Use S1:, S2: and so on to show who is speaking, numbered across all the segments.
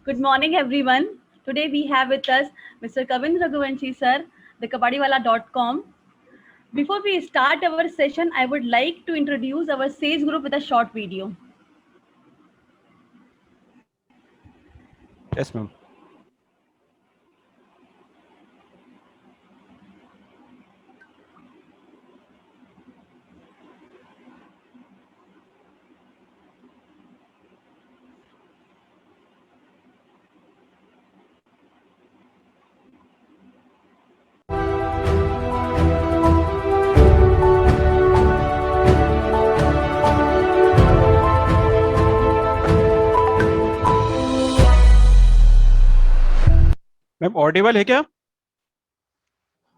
S1: Good morning, everyone. Today we have with us Mr. Kavin Raghuvanshi sir, the kabadiwala.com. Before we start our session, I would like to introduce our sales group with a short video.
S2: Yes, ma'am. Ma'am Audible है क्या?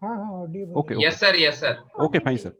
S3: हाँ हाँ audio
S2: okay
S4: Yes, sir. Yes, sir.
S2: Okay fine sir.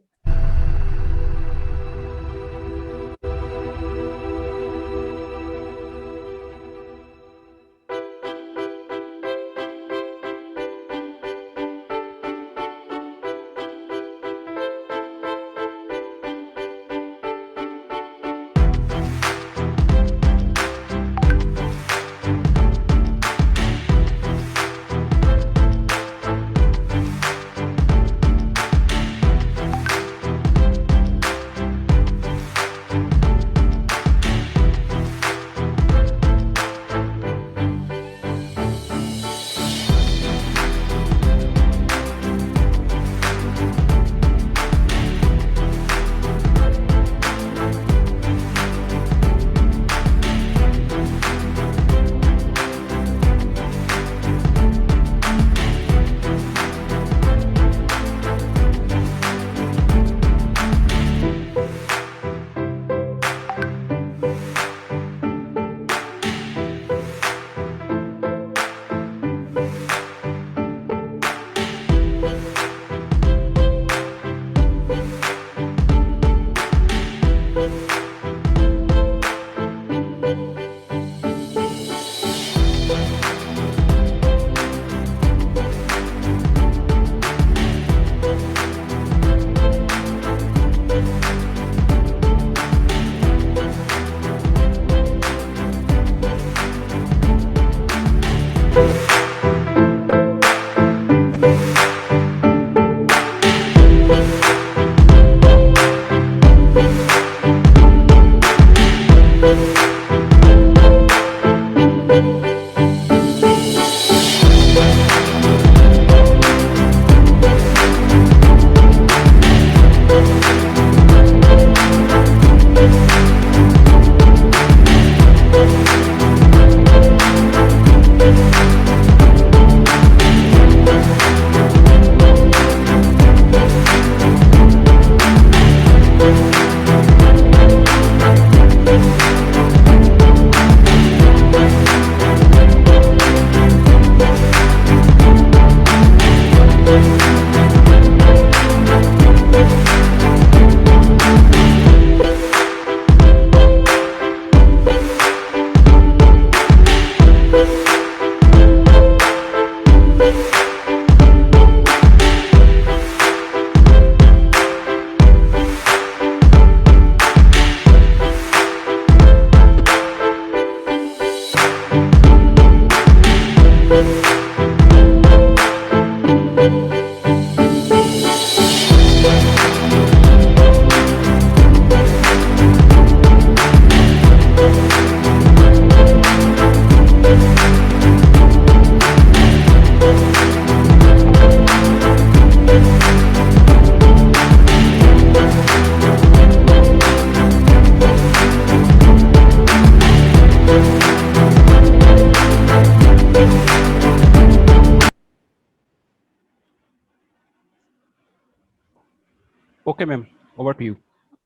S2: Okay, ma'am. Over to you.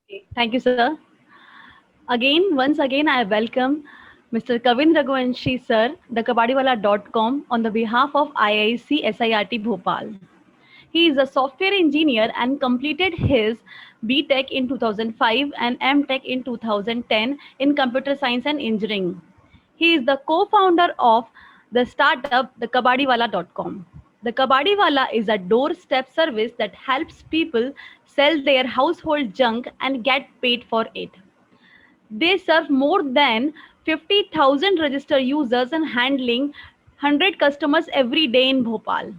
S1: Okay, thank you, sir. Once again, I welcome Mr. Kavin Raghuvanshi sir, the kabadiwala.com on the behalf of IIC SIRT Bhopal. He is a software engineer and completed his BTech in 2005 and MTech in 2010 in computer science and engineering. He is the co-founder of the startup thekabadiwala.com. The Kabadiwala is a doorstep service that helps people sell their household junk and get paid for it. They serve more than 50,000 registered users and handling 100 customers every day in Bhopal.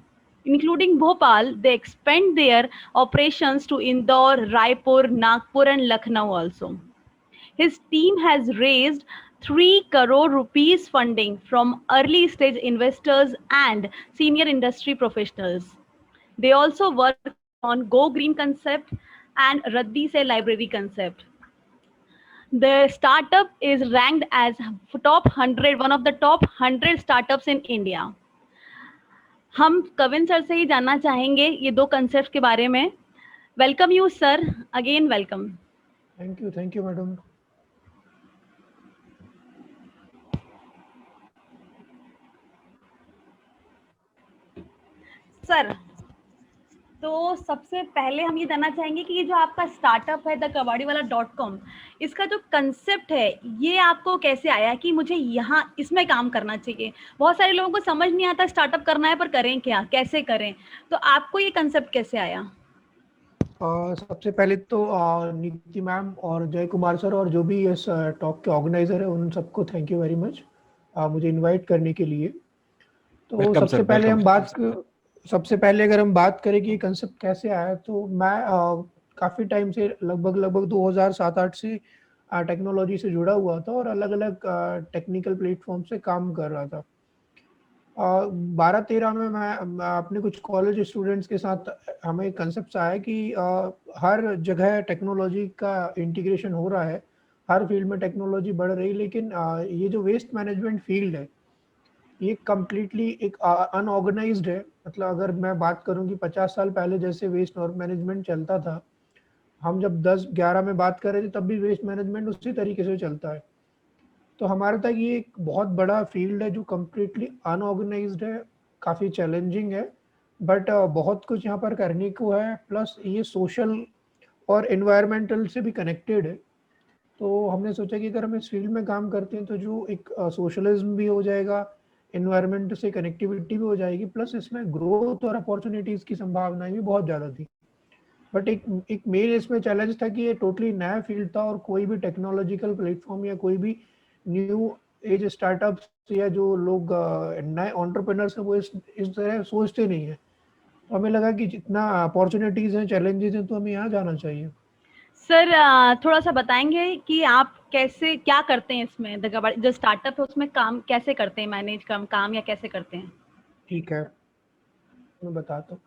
S1: Including Bhopal, they expand their operations to Indore, Raipur, Nagpur, and Lucknow also. His team has raised 3 crore rupees funding from early stage investors and senior industry professionals. They also work on Go Green concept and Raddi Se library concept. The startup is ranked as top 100, one of the top 100 startups in India. हम Kavin sir से ही जानना चाहेंगे ये दो concept के बारे में. Welcome you sir, again welcome.
S3: Thank you madam.
S1: Sir, तो सबसे पहले हम ये जानना चाहेंगे कि ये जो आपका स्टार्टअप है द कबाड़ीवाला.com, इसका जो कंसेप्ट है ये आपको कैसे आया कि मुझे यहाँ इसमें काम करना चाहिए. बहुत सारे लोगों को समझ नहीं आता स्टार्टअप करना है पर करें क्या, कैसे करें, तो आपको ये कंसेप्ट कैसे आया?
S3: सबसे पहले तो नीति मैम और जय कुमार सर और जो भी इस टॉक के ऑर्गेनाइजर है उन सबको थैंक यू वेरी मच मुझे इनवाइट करने के लिए. तो
S2: Welcome,
S3: सबसे
S2: sir,
S3: पहले
S2: welcome.
S3: सबसे पहले अगर हम बात करें कि ये कंसेप्ट कैसे आया, तो मैं काफ़ी टाइम से लगभग 2007-8 से टेक्नोलॉजी से जुड़ा हुआ था और अलग अलग टेक्निकल प्लेटफॉर्म से काम कर रहा था. 12-13 में मैं अपने कुछ कॉलेज स्टूडेंट्स के साथ हमें कंसेप्ट आया कि हर जगह टेक्नोलॉजी का इंटीग्रेशन हो रहा है, हर फील्ड में टेक्नोलॉजी बढ़ रही है, लेकिन ये जो वेस्ट मैनेजमेंट फील्ड है ये कम्प्लीटली एक अनऑर्गेनाइज्ड है. मतलब अगर मैं बात करूं कि 50 साल पहले जैसे वेस्ट और मैनेजमेंट चलता था, हम जब 10-11 में बात कर रहे थे तब भी वेस्ट मैनेजमेंट उसी तरीके से चलता है. तो हमारे तक ये एक बहुत बड़ा फील्ड है जो कम्प्लीटली अनऑर्गेनाइज्ड है, काफ़ी चैलेंजिंग है, बट बहुत कुछ यहाँ पर करने को है. प्लस ये सोशल और एनवायरमेंटल से भी कनेक्टेड है. तो हमने सोचा कि अगर हम इस फील्ड में काम करते हैं तो जो एक सोशलिज्म भी हो जाएगा, एनवायरमेंट से कनेक्टिविटी भी हो जाएगी, प्लस इसमें ग्रोथ और अपॉर्चुनिटीज़ की संभावनाएं भी बहुत ज़्यादा थी. बट एक मेन इसमें चैलेंज था कि ये टोटली नया फील्ड था और कोई भी टेक्नोलॉजिकल प्लेटफॉर्म या कोई भी न्यू एज स्टार्टअप्स या जो लोग नए एंटरप्रेन्योर्स हैं वो इस तरह सोचते नहीं है. तो हमें लगा कि जितना अपॉर्चुनिटीज़ हैं, चैलेंजेस हैं, तो हमें यहाँ जाना चाहिए.
S1: सर, थोड़ा सा बताएंगे कि आप कैसे क्या करते हैं इसमें, द कबाड़ी जो स्टार्टअप है उसमें काम कैसे करते हैं, मैनेज काम या कैसे करते हैं?
S3: ठीक है, मैं बताता हूँ.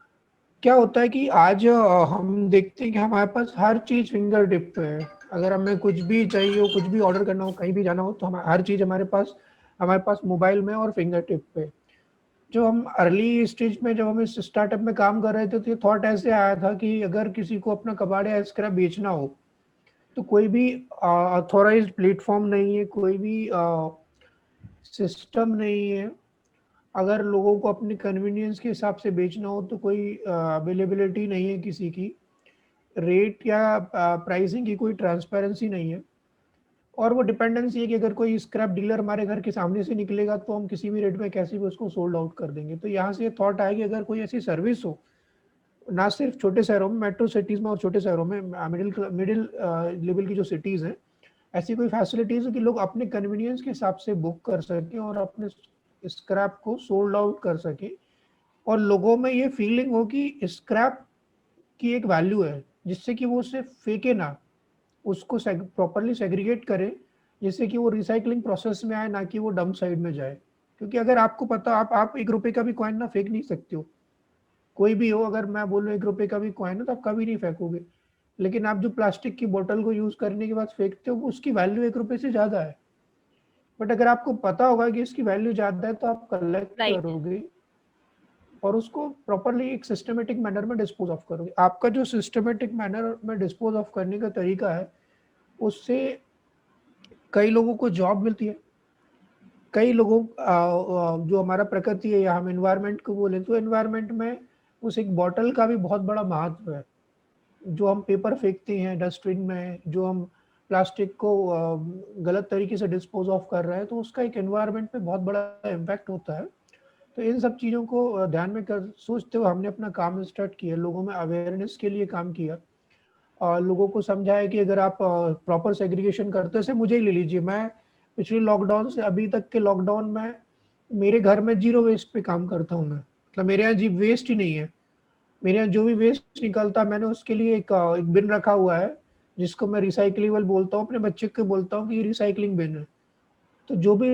S3: क्या होता है कि आज हम देखते हैं कि हमारे पास हर चीज़ फिंगर टिप पे है. अगर हमें कुछ भी चाहिए हो, कुछ भी ऑर्डर करना हो, कहीं भी जाना हो, तो हम हर चीज़ हमारे पास मोबाइल में और फिंगर टिप पे. जो हम अर्ली स्टेज में जब हम इस स्टार्टअप में काम कर रहे थे तो ये थॉट ऐसे आया था कि अगर किसी को अपना कबाड़ या स्क्रैप बेचना हो तो कोई भी ऑथोराइज्ड प्लेटफॉर्म नहीं है, कोई भी सिस्टम नहीं है. अगर लोगों को अपने कन्वीनियंस के हिसाब से बेचना हो तो कोई अवेलेबिलिटी नहीं है, किसी की रेट या प्राइसिंग की कोई ट्रांसपेरेंसी नहीं है. और वो डिपेंडेंसी है कि अगर कोई स्क्रैप डीलर हमारे घर के सामने से निकलेगा तो हम किसी भी रेट में कैसे भी उसको सोल्ड आउट कर देंगे. तो यहाँ से ये थॉट आया कि अगर कोई ऐसी सर्विस हो, ना सिर्फ छोटे शहरों में, मेट्रो सिटीज़ में और छोटे शहरों में, मिडिल लेवल की जो सिटीज़ हैं, ऐसी कोई फैसिलिटीज़ हो कि लोग अपने कन्वीनियंस के हिसाब से बुक कर सकें और अपने स्क्रैप को सोल्ड आउट कर सकें, और लोगों में ये फीलिंग हो कि स्क्रैप की एक वैल्यू है, जिससे कि वो उसे फेंके ना, उसको प्रॉपर्ली सेग्रीगेट करें, जिससे कि वो रिसाइकलिंग प्रोसेस में आए, ना कि वो डंप साइड में जाए. क्योंकि अगर आपको पता, आप 1 रुपए का भी कॉइन ना फेंक नहीं सकते हो, कोई भी हो. अगर मैं बोलूँ 1 रुपए का भी कॉइन है तो आप कभी नहीं फेंकोगे, लेकिन आप जो प्लास्टिक की बोतल को यूज़ करने के बाद फेंकते हो उसकी वैल्यू 1 रुपए से ज़्यादा है. बट अगर आपको पता होगा कि इसकी वैल्यू ज़्यादा है तो आप कलेक्ट
S1: राइट.
S3: करोगे और उसको प्रॉपर्ली एक सिस्टमेटिक मैनर में डिस्पोज ऑफ करोगे. आपका जो सिस्टमेटिक मैनर में डिस्पोज ऑफ करने का तरीका है, उससे कई लोगों को जॉब मिलती है, कई लोगों जो हमारा प्रकृति है या हम एनवायरनमेंट को बोले तो एनवायरनमेंट में उस एक बॉटल का भी बहुत बड़ा महत्व है. जो हम पेपर फेंकते हैं डस्टबिन में, जो हम प्लास्टिक को गलत तरीके से डिस्पोज ऑफ कर रहे हैं, तो उसका एक एनवायरनमेंट पे बहुत बड़ा इम्पैक्ट होता है. तो इन सब चीज़ों को ध्यान में कर सोचते हुए हमने अपना काम स्टार्ट किया, लोगों में अवेयरनेस के लिए काम किया और लोगों को समझाया कि अगर आप प्रॉपर सेग्रीगेशन करते हो, जैसे मुझे ही ले लीजिए, मैं पिछले लॉकडाउन से अभी तक के लॉकडाउन में मेरे घर में 0 वेस्ट पे काम करता हूँ मैं। मतलब मेरे यहाँ जी वेस्ट ही नहीं है। मेरे यहाँ जो भी वेस्ट निकलता है मैंने उसके लिए एक बिन रखा हुआ है, जिसको मैं रिसाइक्लेबल बोलता हूँ। अपने बच्चे को बोलता हूँ कि ये रिसाइक्लिंग बिन है। तो जो भी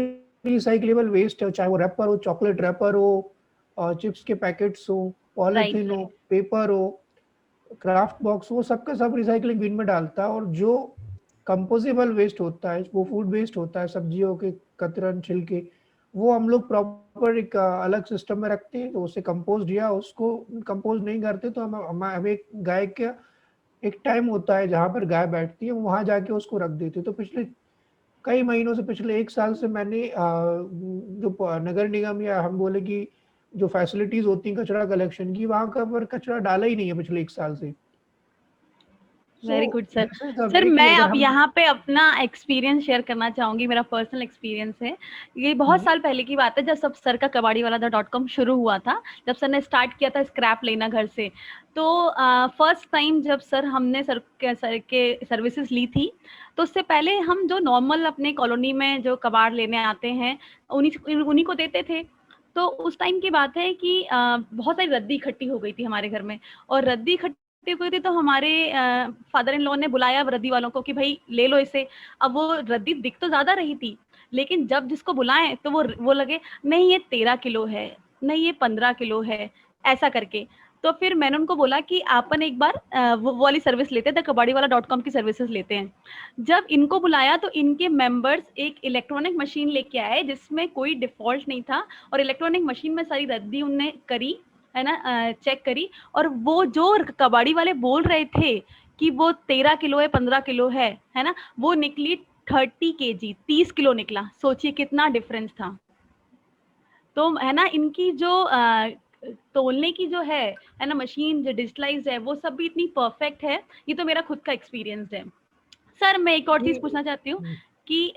S3: रिसाइक्लेबल वेस्ट है, चाहे वो रैपर हो, चॉकलेट रैपर हो, चिप्स के पैकेट्स हो,
S1: राइट,
S3: पॉलीथीन हो,
S1: राइट।
S3: पेपर हो, क्राफ्ट बॉक्स, वो सबका सब रिसाइकलिंग बिन में डालता है। और जो कंपोजेबल वेस्ट होता है, वो फूड वेस्ट होता है, सब्जियों के कतरन छिलके, वो हम लोग प्रॉपर एक अलग सिस्टम में रखते हैं। तो उसे कंपोस्ट या उसको कंपोस्ट नहीं करते तो हम एक गाय का एक टाइम होता है जहाँ पर गाय बैठती है, वहां जाके उसको रख देते हैं। तो पिछले कई महीनों से, पिछले 1 साल से मैंने जो नगर निगम या हम बोले कि जो फैसिलिटीज होती हैं कचरा कलेक्शन की, वहां का पर कचरा डाला ही नहीं है पिछले 1 साल से। So
S1: very good sir.
S3: This is the
S1: sir
S3: way कि
S1: मैं
S3: अगर
S1: अब
S3: हम
S1: यहाँ पे अपना एक्सपीरियंस शेयर करना चाहूंगी। मेरा पर्सनल एक्सपीरियंस है। ये बहुत साल पहले की बात है, जब सब सर का कबाड़ी वाला .com शुरू हुआ था, जब सर ने स्टार्ट किया था स्क्रैप लेना घर से। तो फर्स्ट टाइम जब हमने सर के सर्विसेज ली थी, तो उससे पहले हम जो नॉर्मल अपने कॉलोनी में जो कबाड़ लेने आते हैं उन्हीं को देते थे। तो उस टाइम की बात है कि बहुत सारी रद्दी इकट्ठी हो गई थी हमारे घर में, और रद्दी इकट्ठी हो गई थी तो हमारे फादर इन लॉ ने बुलाया रद्दी वालों को कि भाई ले लो इसे। अब वो रद्दी दिख तो ज्यादा रही थी, लेकिन जब जिसको बुलाएं तो वो लगे नहीं ये 13 किलो है, नहीं ये 15 किलो है, ऐसा करके। तो फिर मैंने उनको बोला कि आपन एक बार वो वाली सर्विस लेते हैं, कबाड़ी वाला .com की सर्विसेज लेते हैं। जब इनको बुलाया तो इनके मेंबर्स एक इलेक्ट्रॉनिक मशीन लेके आए जिसमें कोई डिफॉल्ट नहीं था, और इलेक्ट्रॉनिक मशीन में सारी रद्दी उनने करी, है ना, चेक करी। और वो जो कबाड़ी वाले बोल रहे थे कि वो 13 किलो है, 15 किलो है ना, वो निकली 30 kg, 30 किलो निकला। सोचिए कितना डिफरेंस था। तो है ना, इनकी जो तोलने की जो है ना, मशीन जो डिजिटलाइज्ड है, वो सब भी इतनी परफेक्ट है। ये तो मेरा खुद का एक्सपीरियंस है। सर मैं एक और चीज पूछना चाहती हूँ कि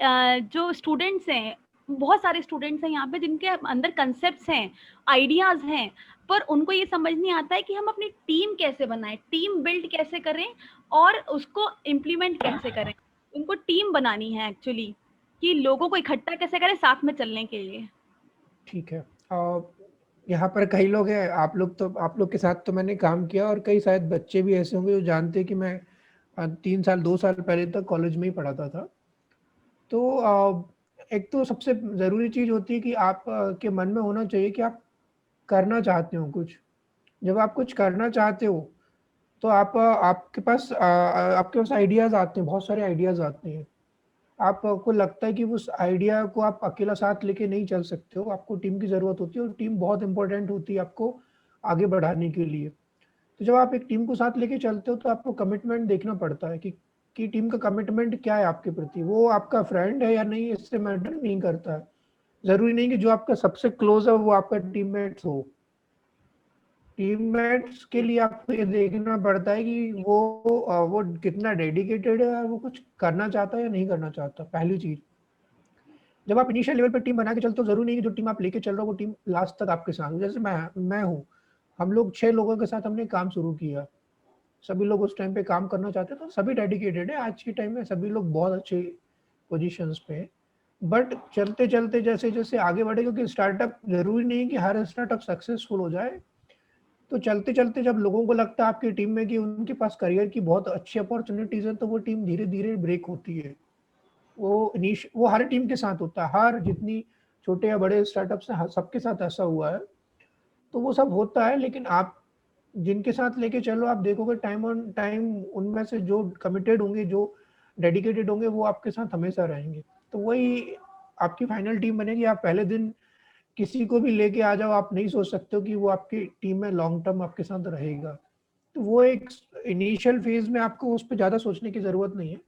S1: जो स्टूडेंट्स हैं, बहुत सारे स्टूडेंट्स हैं यहाँ पे जिनके अंदर कंसेप्ट्स हैं, आइडियाज हैं, पर उनको ये समझ नहीं आता है कि हम अपनी टीम कैसे बनाएं, टीम बिल्ड कैसे करें और उसको इम्प्लीमेंट कैसे करें। उनको टीम बनानी है एक्चुअली, कि लोगों को इकट्ठा कैसे करें साथ में चलने के लिए।
S3: ठीक है। यहाँ पर कई लोग हैं, आप लोग के साथ तो मैंने काम किया, और कई शायद बच्चे भी ऐसे होंगे जो जानते हैं कि मैं 3 साल 2 साल पहले तक कॉलेज में ही पढ़ाता था। तो एक तो सबसे ज़रूरी चीज़ होती है कि आप के मन में होना चाहिए कि आप करना चाहते हो कुछ। जब आप कुछ करना चाहते हो तो आपके पास आइडियाज़ आते हैं, बहुत सारे आइडियाज़ आते हैं। आपको लगता है कि उस आइडिया को आप अकेला साथ लेके नहीं चल सकते हो, आपको टीम की ज़रूरत होती है, और टीम बहुत इंपॉर्टेंट होती है आपको आगे बढ़ाने के लिए। तो जब आप एक टीम को साथ लेके चलते हो तो आपको कमिटमेंट देखना पड़ता है कि टीम का कमिटमेंट क्या है आपके प्रति। वो आपका फ्रेंड है या नहीं, इससे मैटर नहीं करता है। ज़रूरी नहीं कि जो आपका सबसे क्लोज है वो आपका टीममेट्स हो। टीममेट्स के लिए आपको ये देखना पड़ता है कि वो कितना डेडिकेटेड है, और वो कुछ करना चाहता है या नहीं करना चाहता। पहली चीज़, जब आप इनिशियल लेवल पे टीम बना के चलते हो, जरूरी नहीं कि जो टीम आप लेके चल रहे हो वो टीम लास्ट तक आपके साथ हो। जैसे मैं हूँ, हम लोग 6 लोगों के साथ हमने काम शुरू किया। सभी लोग उस टाइम पे काम करना चाहते थे, तो सभी डेडिकेटेड है। आज के टाइम में सभी लोग बहुत अच्छे पोजीशंस पे हैं। बट चलते चलते जैसे जैसे आगे बढ़े, क्योंकि स्टार्टअप जरूरी नहीं है कि हर स्टार्टअप सक्सेसफुल हो जाए। तो चलते चलते जब लोगों को लगता है आपकी टीम में कि उनके पास करियर की बहुत अच्छी अपॉर्चुनिटीज है, तो वो टीम धीरे धीरे ब्रेक होती है। वो हर टीम के साथ होता है, हर जितनी छोटे या बड़े स्टार्टअप्स हैं सबके साथ ऐसा हुआ है। तो वो सब होता है, लेकिन आप जिनके साथ लेके चलो, आप देखोगे टाइम ऑन टाइम उनमें से जो कमिटेड होंगे, जो डेडिकेटेड होंगे, वो आपके साथ हमेशा रहेंगे। तो वही आपकी फाइनल टीम बनेगी। आप पहले दिन किसी को भी लेके आ जाओ, आप नहीं सोच सकते हो कि वो आपकी टीम में लॉन्ग टर्म आपके साथ रहेगा। तो वो एक इनिशियल फेज में आपको उस पर ज़्यादा सोचने की ज़रूरत नहीं है।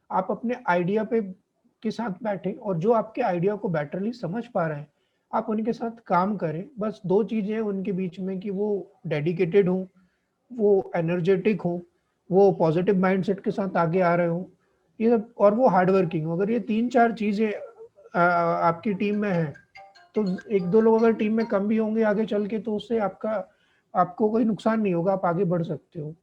S3: आप अपने आइडिया पे के साथ बैठे, और जो आपके आइडिया को बेटरली समझ पा रहे हैं, आप उनके साथ काम करें। बस 2 चीज़ें हैं उनके बीच में, कि वो डेडिकेटेड हों, वो एनर्जेटिक हों, वो पॉजिटिव माइंडसेट के साथ आगे आ रहे हों, ये सब, और वो हार्ड वर्किंग हो। अगर ये 3-4 चीज़ें आपकी टीम में है, तो 1-2 लोग अगर टीम में कम भी होंगे आगे चल के, तो उससे आपको कोई नुकसान नहीं होगा, आप आगे बढ़ सकते हो।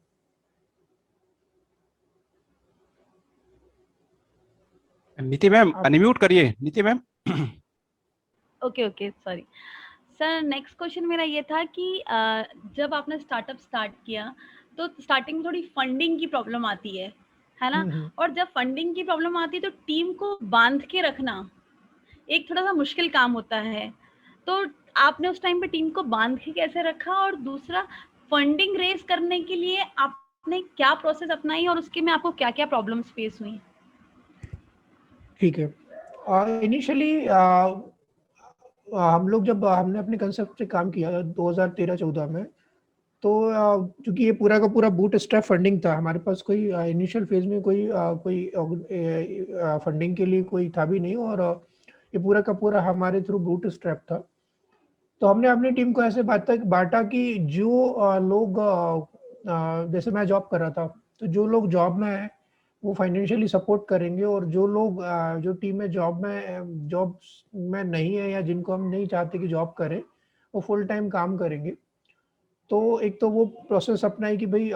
S2: नीति मैम
S3: आप
S2: अनम्यूट करिए, नीति ma'am.
S1: Okay okay, sorry sir. Next question मेरा ये था कि जब आपने स्टार्टअप स्टार्ट किया तो स्टार्टिंग में थोड़ी फंडिंग की प्रॉब्लम आती है ना? और जब फंडिंग की प्रॉब्लम आती है तो टीम को बांध के रखना एक थोड़ा सा मुश्किल काम होता है। तो आपने उस टाइम पे टीम को बांध के कैसे रखा? और दूसरा, फंडिंग रेज करने के लिए आपने क्या प्रोसेस अपनाई और उसके में आपको क्या-क्या प्रॉब्लम्स फेस हुई?
S3: ठीक है। इनिशियली हम लोग जब हमने अपने कंसेप्ट से काम किया 2013-14 में, तो चूंकि ये पूरा का पूरा बूट स्ट्रैप फंडिंग था, हमारे पास कोई इनिशियल फेज में कोई फंडिंग के लिए कोई था भी नहीं, और ये पूरा का पूरा हमारे थ्रू बूट स्ट्रैप था। तो हमने अपनी टीम को ऐसे बांटा कि जो लोग जैसे मैं जॉब कर रहा था, तो जो लोग जॉब में हैं वो फाइनेंशियली सपोर्ट करेंगे, और जो लोग जो टीम में जॉब में नहीं है या जिनको हम नहीं चाहते कि जॉब करें, वो फुल टाइम काम करेंगे। तो एक तो वो प्रोसेस अपनाई कि भाई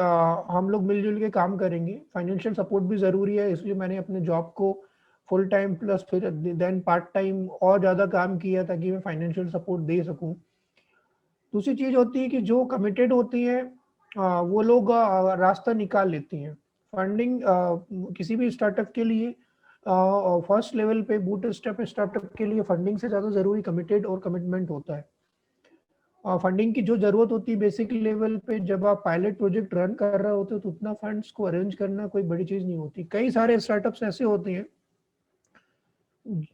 S3: हम लोग मिलजुल के काम करेंगे, फाइनेंशियल सपोर्ट भी ज़रूरी है, इसलिए मैंने अपने जॉब को फुल टाइम प्लस फिर देन पार्ट टाइम और ज़्यादा काम किया ताकि मैं फाइनेंशियल सपोर्ट दे सकूं। दूसरी चीज़ होती है कि जो कमिटेड होती हैं वो लोग रास्ता निकाल लेती हैं। फंडिंग किसी भी स्टार्टअप के लिए फर्स्ट लेवल पे बूट स्टार्टअप के लिए फंडिंग से ज़्यादा ज़रूरी कमिटेड और कमिटमेंट होता है। फंडिंग की जो ज़रूरत होती है बेसिक लेवल पे, जब आप पायलट प्रोजेक्ट रन कर रहे होते हो तो उतना फंड्स को अरेंज करना कोई बड़ी चीज़ नहीं होती। कई सारे स्टार्टअप्स ऐसे होते हैं,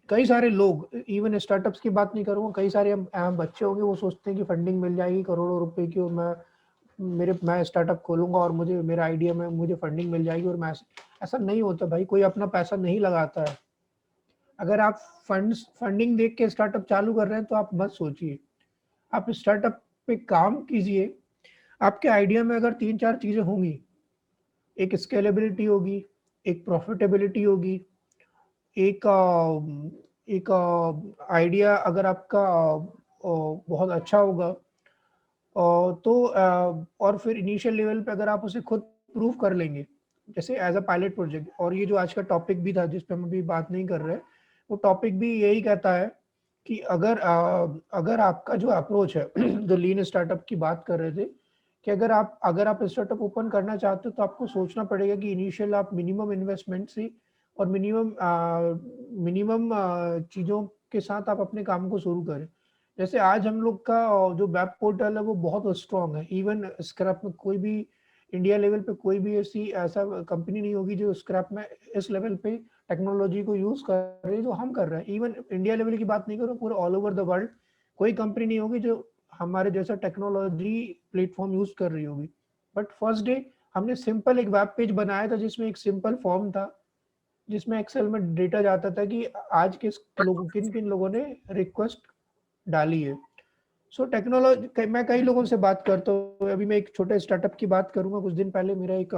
S3: कई सारे लोग, इवन स्टार्टअप्स की बात नहीं करूँगा, कई सारे बच्चे होंगे वो सोचते हैं कि फंडिंग मिल जाएगी करोड़ों रुपए की, और मैं स्टार्टअप खोलूंगा और मुझे मेरा आइडिया में मुझे फंडिंग मिल जाएगी, और मैं ऐसा नहीं होता भाई, कोई अपना पैसा नहीं लगाता है। अगर आप फंडिंग देख के स्टार्टअप चालू कर रहे हैं तो आप मत सोचिए, आप स्टार्टअप पे काम कीजिए। आपके आइडिया में अगर 3-4 चीजें होंगी, एक स्केलेबिलिटी होगी, एक प्रॉफिटेबिलिटी होगी, एक आइडिया अगर आपका बहुत अच्छा होगा, और फिर इनिशियल लेवल पे अगर आप उसे खुद प्रूव कर लेंगे, जैसे एज अ पायलट प्रोजेक्ट, और ये जो आज का टॉपिक भी था जिस पे हम अभी बात नहीं कर रहे, वो टॉपिक भी यही कहता है कि अगर आपका जो अप्रोच है जो लीन स्टार्टअप की बात कर रहे थे, कि अगर आप स्टार्टअप ओपन करना चाहते हो तो आपको सोचना पड़ेगा कि इनिशियल आप मिनिमम इन्वेस्टमेंट से और मिनिमम चीज़ों के साथ आप अपने काम को शुरू करें। जैसे आज हम लोग का जो वेब पोर्टल है वो बहुत स्ट्रॉन्ग है, इवन स्क्रैप में कोई भी इंडिया लेवल पे कोई भी ऐसा कंपनी नहीं होगी जो स्क्रैप में इस लेवल पे टेक्नोलॉजी को यूज कर रही है जो हम कर रहे हैं। इवन इंडिया लेवल की बात नहीं करो, पूरे ऑल ओवर द वर्ल्ड कोई कंपनी नहीं होगी जो हमारे जैसा टेक्नोलॉजी प्लेटफॉर्म यूज कर रही होगी। बट फर्स्ट डे हमने सिंपल एक वेब पेज बनाया था जिसमें एक सिंपल फॉर्म था, जिसमें एक्सेल में डेटा जाता था कि आज किन किन लोगों ने रिक्वेस्ट डाली है। सो टेक्नोलॉजी, मैं कई लोगों से बात करता हूँ, अभी मैं एक छोटे स्टार्टअप की बात करूंगा। कुछ दिन पहले मेरा एक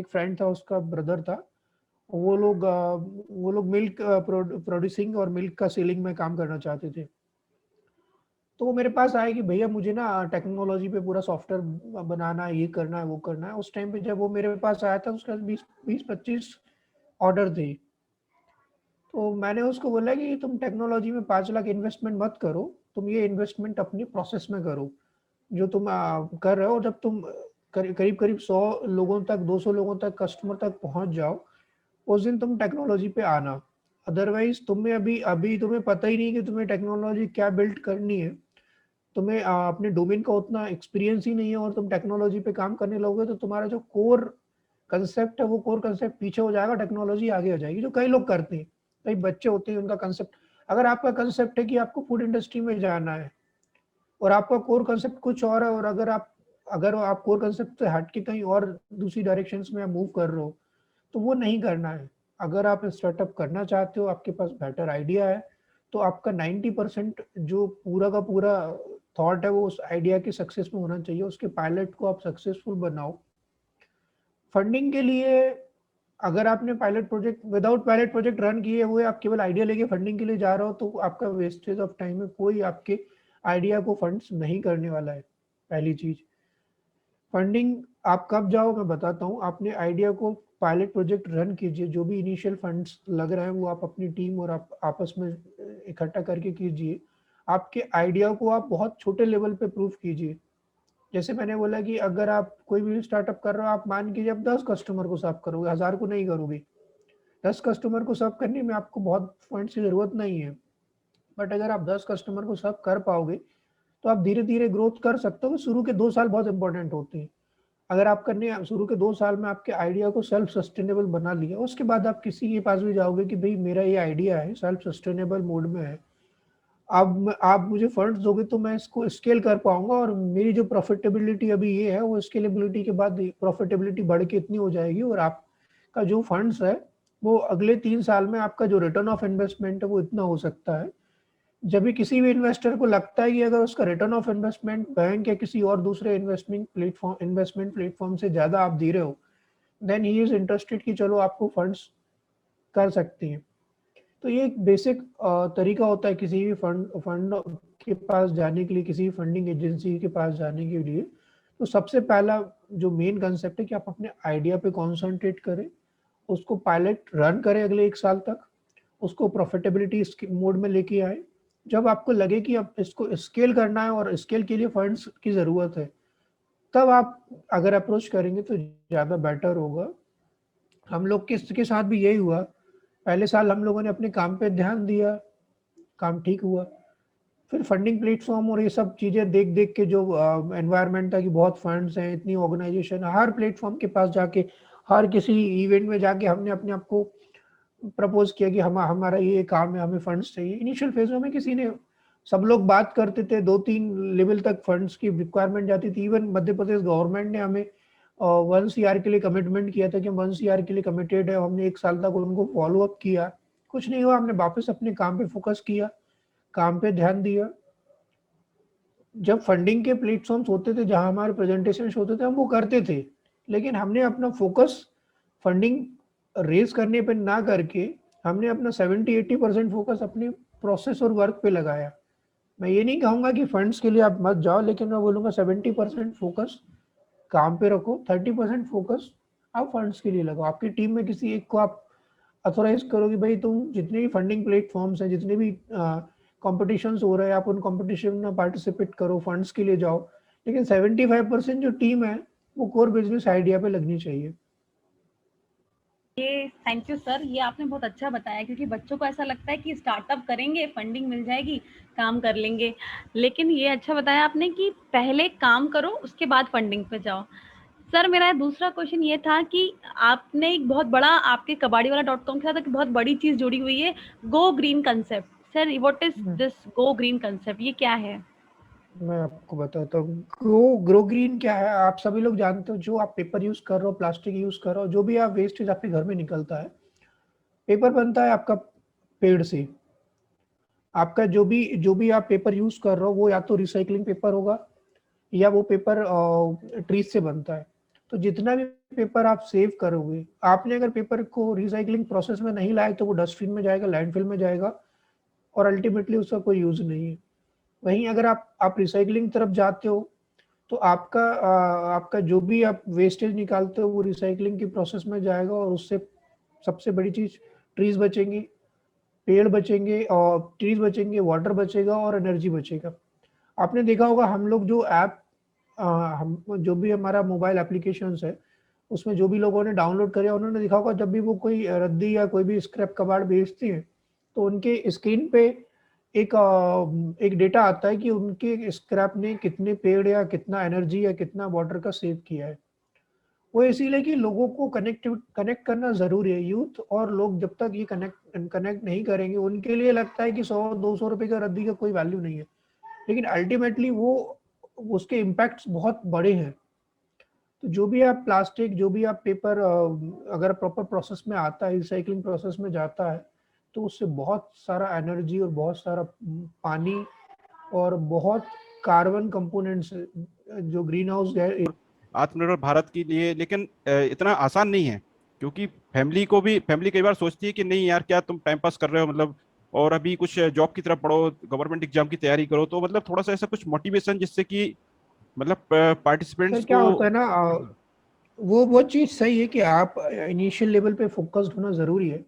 S3: फ्रेंड था, उसका ब्रदर था, वो लोग मिल्क प्रोड्यूसिंग और मिल्क का सेलिंग में काम करना चाहते थे। तो वो मेरे पास आए कि भैया मुझे ना टेक्नोलॉजी पे पूरा सॉफ्टवेयर बनाना है, ये करना है वो करना है। उस टाइम पे जब वो मेरे पास आया था उसका 20-25 ऑर्डर थे। तो मैंने उसको बोला कि तुम टेक्नोलॉजी में 5 लाख इन्वेस्टमेंट मत करो, तुम ये इन्वेस्टमेंट अपनी प्रोसेस में करो जो तुम कर रहे हो। जब तुम करीब करीब 100 लोगों तक, 200 लोगों तक, कस्टमर तक पहुंच जाओ, उस दिन तुम टेक्नोलॉजी पे आना। अदरवाइज तुम्हें अभी अभी तुम्हें पता ही नहीं कि तुम्हें टेक्नोलॉजी क्या बिल्ड करनी है, तुम्हें अपने डोमेन का उतना एक्सपीरियंस ही नहीं है, और तुम टेक्नोलॉजी पे काम करने लगोगे तो तुम्हारा जो कोर कंसेप्ट है वो कोर कंसेप्ट पीछे हो जाएगा, टेक्नोलॉजी आगे हो जाएगी, जो कई लोग करते हैं। कई बच्चे होते हैं उनका कंसेप्ट, अगर आपका कंसेप्ट है कि आपको फूड इंडस्ट्री में जाना है और आपका कोर कंसेप्ट कुछ और है, और अगर आप कोर कंसेप्ट से हट के कहीं और दूसरी डायरेक्शंस में मूव कर रहे हो, तो वो नहीं करना है। अगर आप स्टार्टअप करना चाहते हो, आपके पास बेटर आइडिया है, तो आपका 90% जो पूरा का पूरा थॉट है वो उस आइडिया के सक्सेस में होना चाहिए। उसके पायलट को आप सक्सेसफुल बनाओ। फंडिंग के लिए, अगर आपने विदाउट पायलट प्रोजेक्ट रन किए हुए आप केवल आइडिया लेके फंडिंग के लिए जा रहे हो, तो आपका वेस्टेज ऑफ टाइम है। कोई आपके आइडिया को फंड्स नहीं करने वाला है। पहली चीज, फंडिंग आप कब जाओ मैं बताता हूँ। आपने आइडिया को पायलट प्रोजेक्ट रन कीजिए, जो भी इनिशियल फंड्स लग रहे हैं वो आप अपनी टीम और आप आपस में इकट्ठा करके कीजिए। आपके आइडिया को आप बहुत छोटे लेवल पे प्रूव कीजिए। जैसे मैंने बोला कि अगर आप कोई भी स्टार्टअप कर रहे हो, आप मान कीजिए आप 10 कस्टमर को सर्व करोगे, 1000 को नहीं करोगे। 10 कस्टमर को सर्व करने में आपको बहुत फंड्स की जरूरत नहीं है, बट अगर आप 10 कस्टमर को सर्व कर पाओगे तो आप धीरे धीरे ग्रोथ कर सकते हो। शुरू के 2 साल बहुत इंपॉर्टेंट होते हैं। अगर आप करने शुरू के 2 साल में आपके आइडिया को सेल्फ सस्टेनेबल बना लिया, उसके बाद आप किसी के पास भी जाओगे कि भाई मेरा ये आइडिया है, सेल्फ सस्टेनेबल मोड में है, आप मुझे फंड्स दोगे तो मैं इसको स्केल कर पाऊंगा, और मेरी जो प्रॉफिटेबिलिटी अभी ये है वो स्केलेबिलिटी के बाद प्रॉफिटेबिलिटी बढ़ के इतनी हो जाएगी, और आपका जो फंड्स है वो अगले 3 साल में आपका जो रिटर्न ऑफ इन्वेस्टमेंट है वो इतना हो सकता है। जब भी किसी भी इन्वेस्टर को लगता है कि अगर उसका रिटर्न ऑफ इन्वेस्टमेंट बैंक या किसी और दूसरे इन्वेस्टमेंट प्लेटफॉर्म से ज्यादा आप दे रहे हो, देन ही इज इंटरेस्टेड कि चलो आपको फंड्स कर सकते हैं। तो ये एक बेसिक तरीका होता है किसी भी फंड के पास जाने के लिए, किसी भी फंडिंग एजेंसी के पास जाने के लिए। तो सबसे पहला जो मेन कंसेप्ट है कि आप अपने आइडिया पे कॉन्सेंट्रेट करें, उसको पायलट रन करें अगले 1 साल तक, उसको प्रॉफिटेबिलिटी मोड में लेके आए। जब आपको लगे कि अब इसको स्केल करना है और स्केल के लिए फंड्स की ज़रूरत है, तब आप अगर अप्रोच करेंगे तो ज़्यादा बेटर होगा। हम लोग के साथ भी यही हुआ। पहले साल हम लोगों ने अपने काम पे ध्यान दिया, काम ठीक हुआ। फिर फंडिंग प्लेटफॉर्म और ये सब चीज़ें देख देख के जो एनवायरनमेंट था कि बहुत फंड्स हैं, इतनी ऑर्गेनाइजेशन, हर प्लेटफॉर्म के पास जाके, हर किसी इवेंट में जाके हमने अपने आप को प्रपोज किया कि हमारा ये काम है, हमें फंड्स चाहिए। इनिशियल फेज में किसी ने, सब लोग बात करते थे, 2-3 लेवल तक फंड्स की रिक्वायरमेंट जाती थी। इवन मध्य प्रदेश गवर्नमेंट ने हमें 1 CR के लिए कमिटमेंट किया था कि हम 1 CR के लिए कमिटेड है। हमने 1 साल तक उनको फॉलो अप किया, कुछ नहीं हुआ। हमने वापस अपने काम पे फोकस किया, काम पे ध्यान दिया। जब फंडिंग के प्लेटफॉर्म्स होते थे जहां हमारे प्रेजेंटेशन होते थे, हम वो करते थे, लेकिन हमने अपना फोकस फंडिंग रेज करने पे ना करके हमने अपना 70-80% फोकस अपने प्रोसेस और वर्क पे लगाया। मैं ये नहीं कहूंगा कि फंड्स के लिए आप मत जाओ, लेकिन मैं बोलूंगा 70% फोकस काम पे रखो, 30% फोकस आप फंड्स के लिए लगाओ। आपकी टीम में किसी एक को आप अथोराइज करो कि भाई तुम जितने भी फंडिंग प्लेटफॉर्म्स हैं, जितने भी कॉम्पिटिशन्स हो रहे हैं, आप उन कॉम्पिटिशन में पार्टिसिपेट करो, फंड्स के लिए जाओ। लेकिन 75% जो टीम है वो कोर बिजनेस आइडिया पे लगनी चाहिए।
S1: ये थैंक यू सर, ये आपने बहुत अच्छा बताया, क्योंकि बच्चों को ऐसा लगता है कि स्टार्टअप करेंगे, फंडिंग मिल जाएगी, काम कर लेंगे। लेकिन ये अच्छा बताया आपने कि पहले काम करो, उसके बाद फंडिंग पे जाओ। सर मेरा दूसरा क्वेश्चन ये था कि आपने एक बहुत बड़ा, आपके कबाड़ीवाला.com के साथ एक बहुत बड़ी चीज जुड़ी हुई है, go green concept. Sir what is this go green concept, ये क्या है?
S3: मैं आपको बताता हूँ। ग्रो ग्रीन क्या है, आप सभी लोग जानते हो। जो आप पेपर यूज कर रहे हो, प्लास्टिक यूज कर रहे हो, जो भी आप वेस्टेज आपके घर में निकलता है, पेपर बनता है आपका पेड़ से। आपका जो भी आप पेपर यूज कर रहे हो वो या तो रिसाइकलिंग पेपर होगा, या वो पेपर ट्रीज से बनता है। तो जितना भी पेपर आप सेव करोगे, आपने अगर पेपर को रिसाइकलिंग प्रोसेस में नहीं लाए तो वो डस्टबिन में जाएगा, लैंडफिल में जाएगा, और अल्टीमेटली उसका कोई यूज नहीं है। वहीं अगर आप रिसाइकलिंग तरफ जाते हो तो आपका जो भी आप वेस्टेज निकालते हो वो रिसाइकलिंग की प्रोसेस में जाएगा, और उससे सबसे बड़ी चीज ट्रीज बचेंगी, पेड़ बचेंगे, और ट्रीज बचेंगे, वाटर बचेगा, और एनर्जी बचेगा। आपने देखा होगा हम लोग जो ऐप, हम जो भी हमारा मोबाइल एप्लीकेशंस है उसमें जो भी लोगों ने डाउनलोड करे, उन्होंने देखा होगा जब भी वो कोई रद्दी या कोई भी स्क्रैप कबाड़ बेचती है तो उनके स्क्रीन पे एक डेटा आता है कि उनके स्क्रैप ने कितने पेड़ या कितना एनर्जी या कितना वाटर का सेव किया है। वो इसीलिए कि लोगों को कनेक्ट करना जरूरी है। यूथ और लोग जब तक ये कनेक्ट नहीं करेंगे, उनके लिए लगता है कि 100-200 रुपए का रद्दी का कोई वैल्यू नहीं है, लेकिन अल्टीमेटली वो उसके इम्पैक्ट्स बहुत बड़े हैं। तो जो भी आप प्लास्टिक, जो भी आप पेपर अगर प्रॉपर प्रोसेस में आता है, रिसाइकलिंग प्रोसेस में जाता है, तो उससे बहुत सारा एनर्जी और बहुत सारा पानी और बहुत कार्बन कंपोनेंट्स जो ग्रीन हाउस गैस।
S2: आत्मनिर्भर भारत के लिए, लेकिन इतना आसान नहीं है, क्योंकि फैमिली कई बार सोचती है कि नहीं यार क्या तुम टाइम पास कर रहे हो, मतलब और अभी कुछ जॉब की तरफ पढ़ो, गवर्नमेंट एग्जाम की तैयारी करो। तो मतलब थोड़ा सा ऐसा कुछ मोटिवेशन जिससे कि मतलब
S3: सर
S2: पार्टिसिपेंट्स
S3: क्या
S2: को।
S3: होता है ना, वो चीज़ सही है कि आप इनिशियल लेवल पे फोकस्ड होना ज़रूरी है,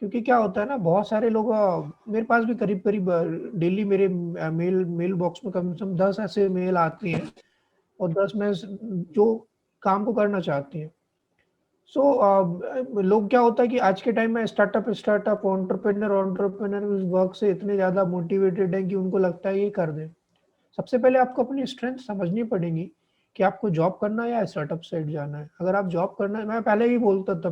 S3: क्योंकि क्या होता है ना, बहुत सारे लोग मेरे पास भी करीब करीब डेली मेरे मेल बॉक्स में कम से कम 10 ऐसे मेल आते हैं, और 10 में जो काम को करना चाहते हैं। सो लोग, क्या होता है कि आज के टाइम में स्टार्टअप एंटरप्रेन्योर इस वर्क से इतने ज़्यादा मोटिवेटेड हैं कि उनको लगता है ये कर दें। सबसे पहले आपको अपनी स्ट्रेंथ समझनी पड़ेगी कि आपको जॉब करना है या स्टार्टअप साइड जाना है। अगर आप जॉब करना है, मैं पहले ही बोलता था,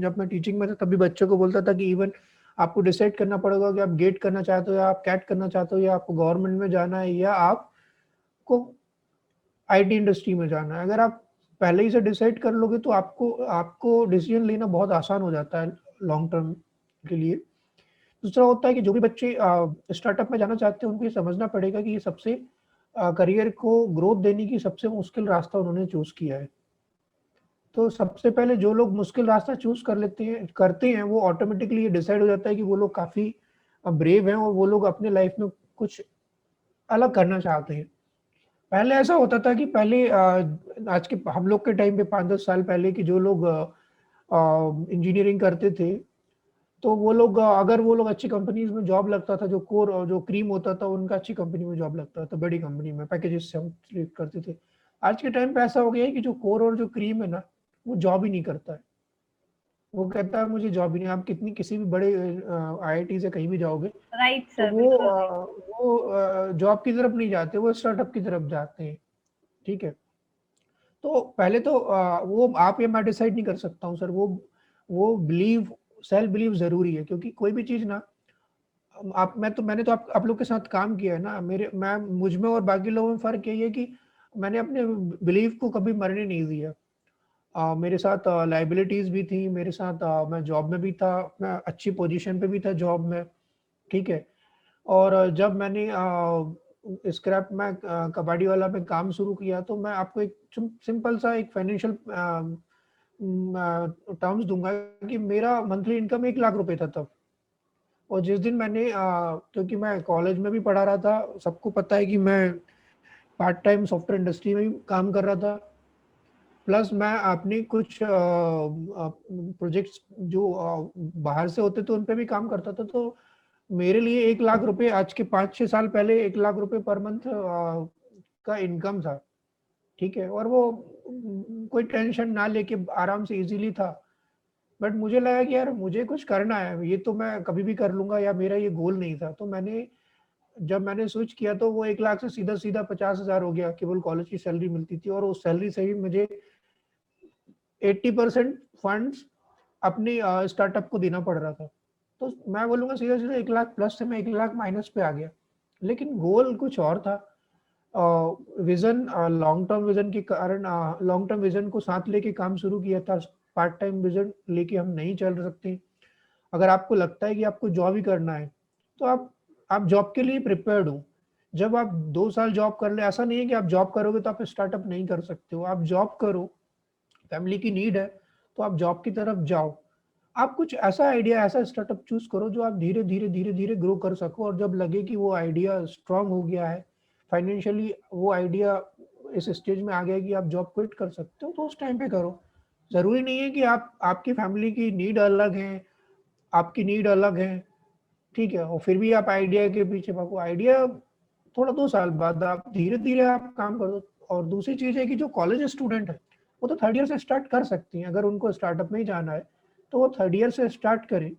S3: जब मैं टीचिंग में था तभी बच्चों को बोलता था कि इवन आपको डिसाइड करना पड़ेगा कि आप गेट करना चाहते हो या आप कैट करना चाहते हो, या आपको गवर्नमेंट में जाना है या आपको आईटी इंडस्ट्री में जाना है। अगर आप पहले ही से डिसाइड कर लोगे तो आपको आपको डिसीजन लेना बहुत आसान हो जाता है लॉन्ग टर्म के लिए। दूसरा होता है कि जो भी बच्चे स्टार्टअप में जाना चाहते हैं, उनको ये समझना पड़ेगा कि ये सबसे करियर को ग्रोथ देने की सबसे मुश्किल रास्ता उन्होंने चूज किया है। तो सबसे पहले जो लोग मुश्किल रास्ता चूज करते हैं, वो ऑटोमेटिकली ये डिसाइड हो जाता है कि वो लोग काफी ब्रेव हैं और वो लोग अपने लाइफ में कुछ अलग करना चाहते हैं। पहले ऐसा होता था कि पहले आज के हम लोग के टाइम पे 5-10 साल पहले कि जो लोग इंजीनियरिंग करते थे, तो वो लोग अगर वो लोग अच्छी कंपनीज में जॉब लगता था, जो कोर और जो क्रीम होता था उनका अच्छी कंपनी में जॉब लगता था, बड़ी कंपनी में पैकेजेस से हम सिलेक्ट करते थे। आज के टाइम पे ऐसा हो गया है कि जो कोर और जो क्रीम है ना, वो जॉब ही नहीं करता है। वो कहता है मुझे जॉब ही नहीं। आप कितनी किसी भी बड़े आईआईटी से कहीं भी जाओगे,
S1: राइट
S3: तो
S1: सर, बिल्कुल राइट।
S3: वो जॉब की तरफ नहीं जाते, वो स्टार्टअप की तरफ जाते हैं। ठीक है। तो पहले तो वो आप या मैं डिसाइड नहीं कर सकता हूँ सर। वो बिलीव सेल्फ बिलीव जरूरी है, क्योंकि कोई भी चीज ना, मैंने तो आप लोग के साथ काम किया है ना। मैं मुझ में और बाकी लोगों में फर्क यही है कि मैंने अपने बिलीव को कभी मरने नहीं दिया। मेरे साथ लाइबिलिटीज भी थी, मेरे साथ मैं जॉब में भी था, मैं अच्छी पोजीशन पे भी था जॉब में। ठीक है। और जब मैंने स्क्रैप में कबाड़ी वाला में काम शुरू किया, तो मैं आपको एक सिंपल सा एक फाइनेंशियल टर्म्स दूंगा कि मेरा मंथली इनकम 1 लाख रुपए था तब। और जिस दिन मैंने क्योंकि मैं कॉलेज में भी पढ़ा रहा था, सबको पता है कि मैं पार्ट टाइम सॉफ्टवेयर इंडस्ट्री में भी काम कर रहा था, प्लस मैं अपने कुछ प्रोजेक्ट्स जो बाहर से होते थे उन पे भी काम करता था। तो मेरे लिए 1 लाख रुपए आज के 5-6 साल पहले 1 लाख रुपए पर मंथ का इनकम था। ठीक है। और वो कोई टेंशन ना लेके आराम से इजीली था। बट मुझे लगा कि यार मुझे कुछ करना है, ये तो मैं कभी भी कर लूंगा, या मेरा ये गोल नहीं था। तो जब मैंने स्विच किया तो वो 1 लाख से सीधा सीधा 50,000 हो गया। केवल कॉलेज की सैलरी मिलती थी, और उस सैलरी से ही मुझे 80% फंड्स अपनी स्टार्टअप को देना पड़ रहा था। तो मैं बोलूंगा सीधा सीधा 1 लाख प्लस से मैं 1 लाख माइनस पे आ गया। लेकिन गोल कुछ और था। विजन, लॉन्ग टर्म विजन के कारण, लॉन्ग टर्म विजन को साथ लेके काम शुरू किया था। पार्ट टाइम विजन लेके हम नहीं चल सकते। अगर आपको लगता है कि आपको जॉब ही करना है, तो आप जॉब के लिए प्रिपेयर्ड हो। जब आप 2 साल जॉब कर ले, ऐसा नहीं है कि आप जॉब करोगे तो आप स्टार्टअप नहीं कर सकते हो। आप जॉब करो, फैमिली की नीड है तो आप जॉब की तरफ जाओ। आप कुछ ऐसा आइडिया, ऐसा स्टार्टअप चूज करो जो आप धीरे धीरे धीरे धीरे ग्रो कर सको, और जब लगे कि वो आइडिया स्ट्रांग हो गया है फाइनेंशियली, वो आइडिया इस स्टेज में आ गया है कि आप जॉब क्विट कर सकते हो, तो उस टाइम पे करो। जरूरी नहीं है कि आपकी फैमिली की नीड अलग है, आपकी नीड अलग है। ठीक है। और फिर भी आप आइडिया के पीछे भागो। आइडिया थोड़ा 2 साल बाद आप धीरे धीरे आप काम करो। और दूसरी चीज है कि जो कॉलेज स्टूडेंट है, वो तो 3rd ईयर से स्टार्ट कर सकती हैं। अगर उनको स्टार्टअप में ही जाना है तो वो 3rd ईयर से स्टार्ट करें,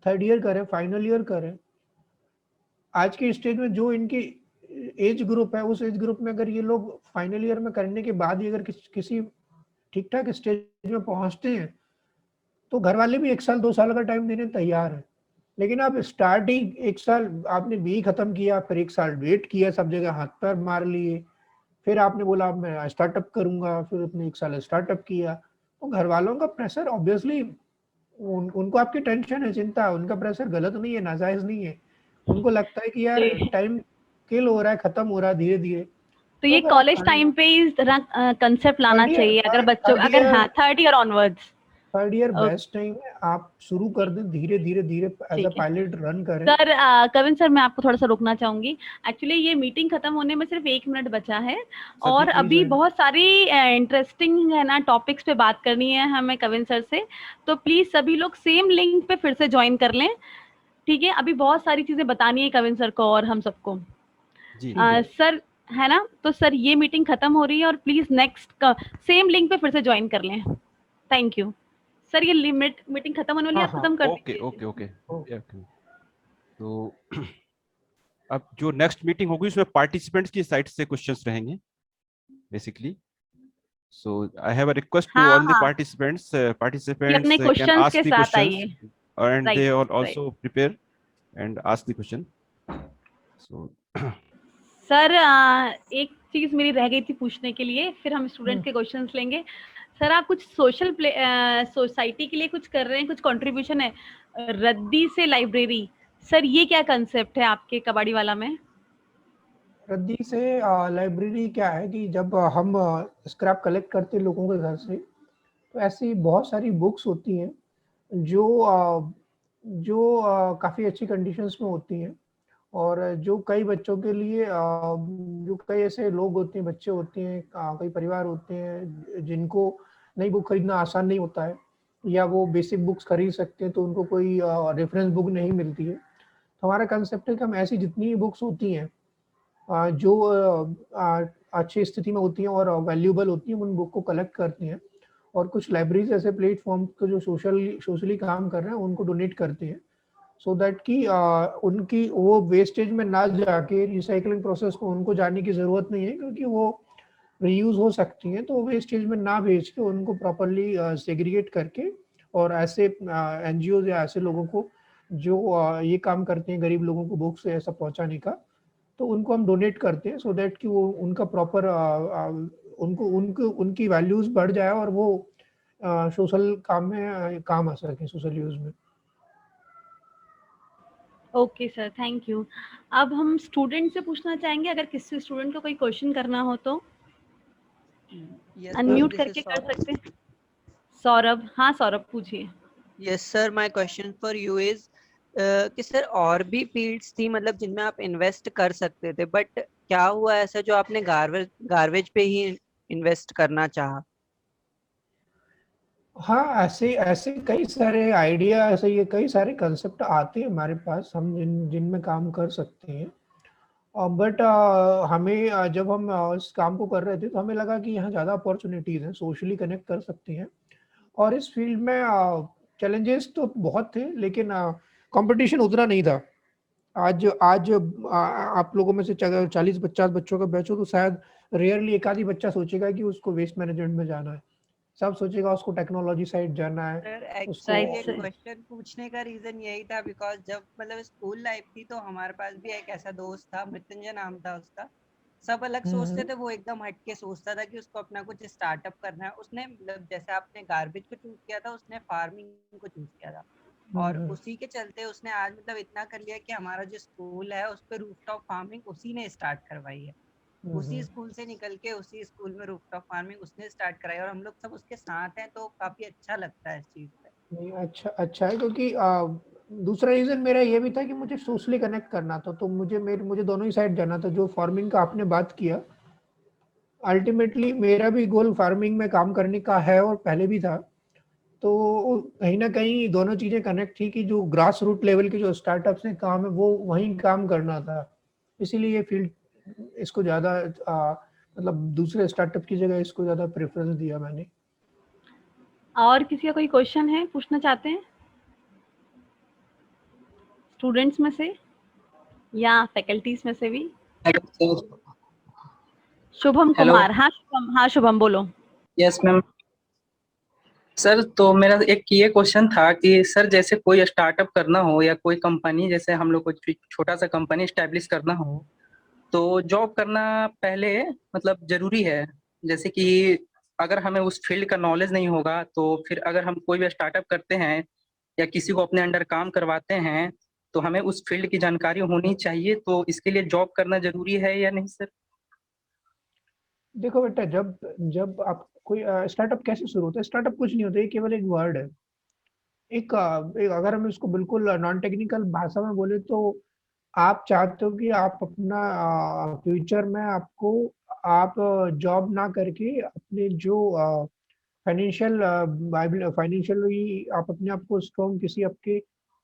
S3: 3rd ईयर करें, फाइनल ईयर करें। आज के स्टेज में जो इनकी एज ग्रुप है, उस एज ग्रुप में अगर ये लोग फाइनल ईयर में करने के बाद ही अगर किसी ठीक ठाक स्टेज में पहुंचते हैं, तो घर वाले भी 1 साल 2 साल का टाइम देने तैयार है। लेकिन आप स्टार्ट ही 1 साल आपने बी खत्म किया, फिर 1 साल वेट किया, सब जगह हाथ पैर मार लिए, फिर आपने बोला अब मैं स्टार्टअप करूंगा, फिर आपने 1 साल स्टार्टअप किया, तो घर वालों का प्रेशर ऑब्वियसली, उनको आपकी टेंशन है, चिंता है, उनका प्रेशर गलत नहीं है, नाजायज नहीं है। उनको लगता है कि यार
S1: जी।
S3: टाइम किल हो रहा है, खत्म हो रहा है धीरे धीरे।
S1: तो
S3: तो
S1: ये
S3: अगर आप
S1: कॉलेज टाइम पे ही कंसेप्ट लाना चाहिए, अगर बच्चों, अगर हाँ 30 year onwards.
S3: Third year
S1: okay,
S3: best time है, आप शुरू कर दें, धीरे धीरे धीरे एज अ
S1: ठीक है
S3: पायलट रन करें।
S1: सर। कविन सर, मैं आपको थोड़ा सा रोकना चाहूंगी। एक्चुअली ये मीटिंग खत्म होने में सिर्फ 1 मिनट बचा है
S2: सर
S1: और
S2: बीच
S3: प्लीज
S1: अभी
S3: एंड
S1: बहुत सारी इंटरेस्टिंग है ना टॉपिक्स पे बात करनी है हमें कविन सर से। तो प्लीज सभी लोग सेम लिंक पे फिर से ज्वाइन कर लें, ठीक है? अभी बहुत सारी चीजें बतानी है कविन सर को और हम सबको।
S2: जी
S3: ठीक है।
S1: सर, है ना? तो सर ये मीटिंग खत्म हो रही है और प्लीज नेक्स्ट का सेम लिंक पे फिर से ज्वाइन कर लें। Thank you sir. ये लिमिट मीटिंग खत्म होने वाली है,
S3: हाँ
S1: आप
S3: हाँ।
S1: खत्म कर
S2: ओके
S1: दीजिए।
S2: Okay okay
S3: okay.
S2: ओके। तो अब जो नेक्स्ट मीटिंग होगी उसमें पार्टिसिपेंट्स की साइड से क्वेश्चंस रहेंगे basically. So I have a request to
S1: हाँ
S2: all the
S1: हाँ, कि
S2: participants
S1: अपने
S2: can
S1: क्वेश्चंस
S2: ask
S1: के
S2: the
S1: साथ
S2: questions
S1: आइए।
S2: and they
S1: right,
S2: all
S1: right.
S2: also prepare and ask the question. So
S1: sir एक चीज मेरी रह गई थी पूछने के लिए, फिर हम स्टूडेंट के क्वेश्चंस लेंगे। सर आप कुछ सोशल सोसाइटी के लिए कुछ कर रहे हैं, कुछ कंट्रीब्यूशन है रद्दी से लाइब्रेरी। सर ये क्या कंसेप्ट है आपके कबाड़ी वाला में?
S3: रद्दी से लाइब्रेरी क्या है कि जब हम स्क्रैप कलेक्ट करते हैं लोगों के घर से, तो ऐसी बहुत सारी बुक्स होती हैं जो काफ़ी अच्छी कंडीशंस में होती हैं, और जो कई बच्चों के लिए जो कई ऐसे लोग होते हैं, बच्चे होते हैं, कई परिवार होते हैं जिनको नई बुक खरीदना आसान नहीं होता है, या वो बेसिक बुक्स खरीद सकते हैं तो उनको कोई रेफरेंस बुक नहीं मिलती है। तो हमारा कंसेप्ट है कि हम ऐसी जितनी बुक्स होती हैं जो अच्छी स्थिति में होती हैं और वैल्यूएबल होती हैं, उन बुक को कलेक्ट करते हैं और कुछ लाइब्रेरीज ऐसे प्लेटफॉर्म को जो सोशली काम कर रहे हैं उनको डोनेट करते हैं, सो दैट कि उनकी वो वेस्टेज में ना जाके रिसाइकलिंग प्रोसेस में उनको जाने की ज़रूरत नहीं है, क्योंकि वो रीयूज़ हो सकती हैं। तो वेस्टेज में ना भेज के उनको प्रॉपर्ली सेग्रीगेट करके, और ऐसे एनजीओ या ऐसे लोगों को जो ये काम करते हैं गरीब लोगों को बुक्स ऐसा पहुंचाने का, तो उनको हम डोनेट करते हैं, सो दैट कि वो उनका प्रॉपर उनको उनको उनकी वैल्यूज़ बढ़ जाए और वो सोशल काम में काम आ सके, सोशल यूज़ में।
S1: Okay sir, thank you. अब हम स्टूडेंट से पूछना चाहेंगे, अगर किसी स्टूडेंट को कोई क्वेश्चन करना हो तो
S4: Yes, ma'am.
S1: Unmute
S4: This is
S1: करके कर
S4: Saurabh.
S1: सकते हैं। सौरभ, हाँ सौरभ पूछिए।
S4: Yes, sir. My question for you is कि सर और भी फील्ड्स थी मतलब जिनमें आप इन्वेस्ट कर सकते थे, बट क्या हुआ ऐसा जो आपने गार्बेज पे ही इन्वेस्ट करना चाहा?
S3: हाँ, ऐसे ऐसे कई सारे आइडिया, ऐसे ये कई सारे कंसेप्ट आते हैं हमारे पास, हम जिनमें काम कर सकते हैं। बट हमें जब हम इस काम को कर रहे थे तो हमें लगा कि यहाँ ज़्यादा अपॉर्चुनिटीज़ हैं, सोशली कनेक्ट कर सकते हैं, और इस फील्ड में चैलेंजेस तो बहुत थे, लेकिन कंपटीशन उतना नहीं था। आज आज आप लोगों में से 40-50 बच्चों का बैच हो तो शायद रेयरली एक आध ही बच्चा सोचेगा कि उसको वेस्ट मैनेजमेंट में जाना है। सब सोचेगा उसको टेक्नोलॉजी साइड जाना है,
S4: सर
S3: उसको
S4: एक्चुअली
S1: राइट
S4: ये
S1: सर।
S4: क्वेश्चन पूछने का रीजन यही था बिकॉज जब मतलब स्कूल लाइफ थी तो हमारे पास भी एक ऐसा दोस्त था, मृत्युंजय नाम था उसका। सब अलग सोचते थे, वो एकदम हटके सोचता था कि उसको अपना कुछ स्टार्टअप करना है। उसने मतलब जैसे आपने गार्बेज को चूज किया था, उसने फार्मिंग को चूज किया था, और उसी के चलते उसने आज मतलब इतना कर लिया कि हमारा जो स्कूल है उस पे रूफटॉप फार्मिंग उसी ने स्टार्ट करवाई है। उसी स्कूल से निकल के उसी स्कूल में रूफटॉप फार्मिंग उसने स्टार्ट कराई, और हम लोग सब उसके साथ हैं, तो काफी अच्छा लगता है इस चीज पे।
S3: नहीं, अच्छा अच्छा है, क्योंकि दूसरा रीज़न मेरा ये भी था कि मुझे सोशली कनेक्ट करना था, तो मुझे दोनों ही साइड जाना था। जो फार्मिंग का आपने बात किया, अल्टीमेटली मेरा भी गोल फार्मिंग में काम करने का है और पहले भी था। तो कहीं न कहीं दोनों चीज़ें कनेक्ट थी कि जो ग्रास रूट लेवल के जो स्टार्टअप्स हैं काम है, वो वहीं काम करना था। इसीलिए ये फील्ड, इसको ज़्यादा मतलब दूसरे स्टार्टअप की जगह इसको ज़्यादा प्रेफ़रेंस दिया मैंने।
S1: और किसी का कोई क्वेश्चन है, पूछना चाहते हैं स्टूडेंट्स में से या फैकल्टीज में से भी? शुभम
S5: हेलो।
S1: कुमार, हाँ शुभम बोलो।
S5: Yes ma'am. सर तो मेरा एक ये क्वेश्चन था कि सर जैसे कोई स्टार्टअप करना हो या कोई कंपनी, जैसे हम लोग को छोटा सा कंपनी स्टैब्लिश करना हो, तो जॉब करना पहले मतलब जरूरी है। जैसे कि अगर हमें उस फील्ड का नॉलेज नहीं होगा तो फिर अगर हम कोई भी स्टार्टअप करते हैं या किसी को अपने अंडर काम करवाते हैं तो हमें उस फील्ड की जानकारी होनी चाहिए। तो इसके लिए जॉब करना जरूरी है या नहीं सर?
S3: देखो बेटा, जब जब आप कोई स्टार्टअप कैसे शुरू होता है? स्टार्टअप कुछ नहीं होता, ये केवल एक वर्ड है। एक अगर हम इसको बिल्कुल नॉन टेक्निकल भाषा में बोले तो आप चाहते हो कि आप अपना फ्यूचर में आप जॉब ना करके अपने जो फाइनेंशियली आप अपने आप को स्ट्रॉन्ग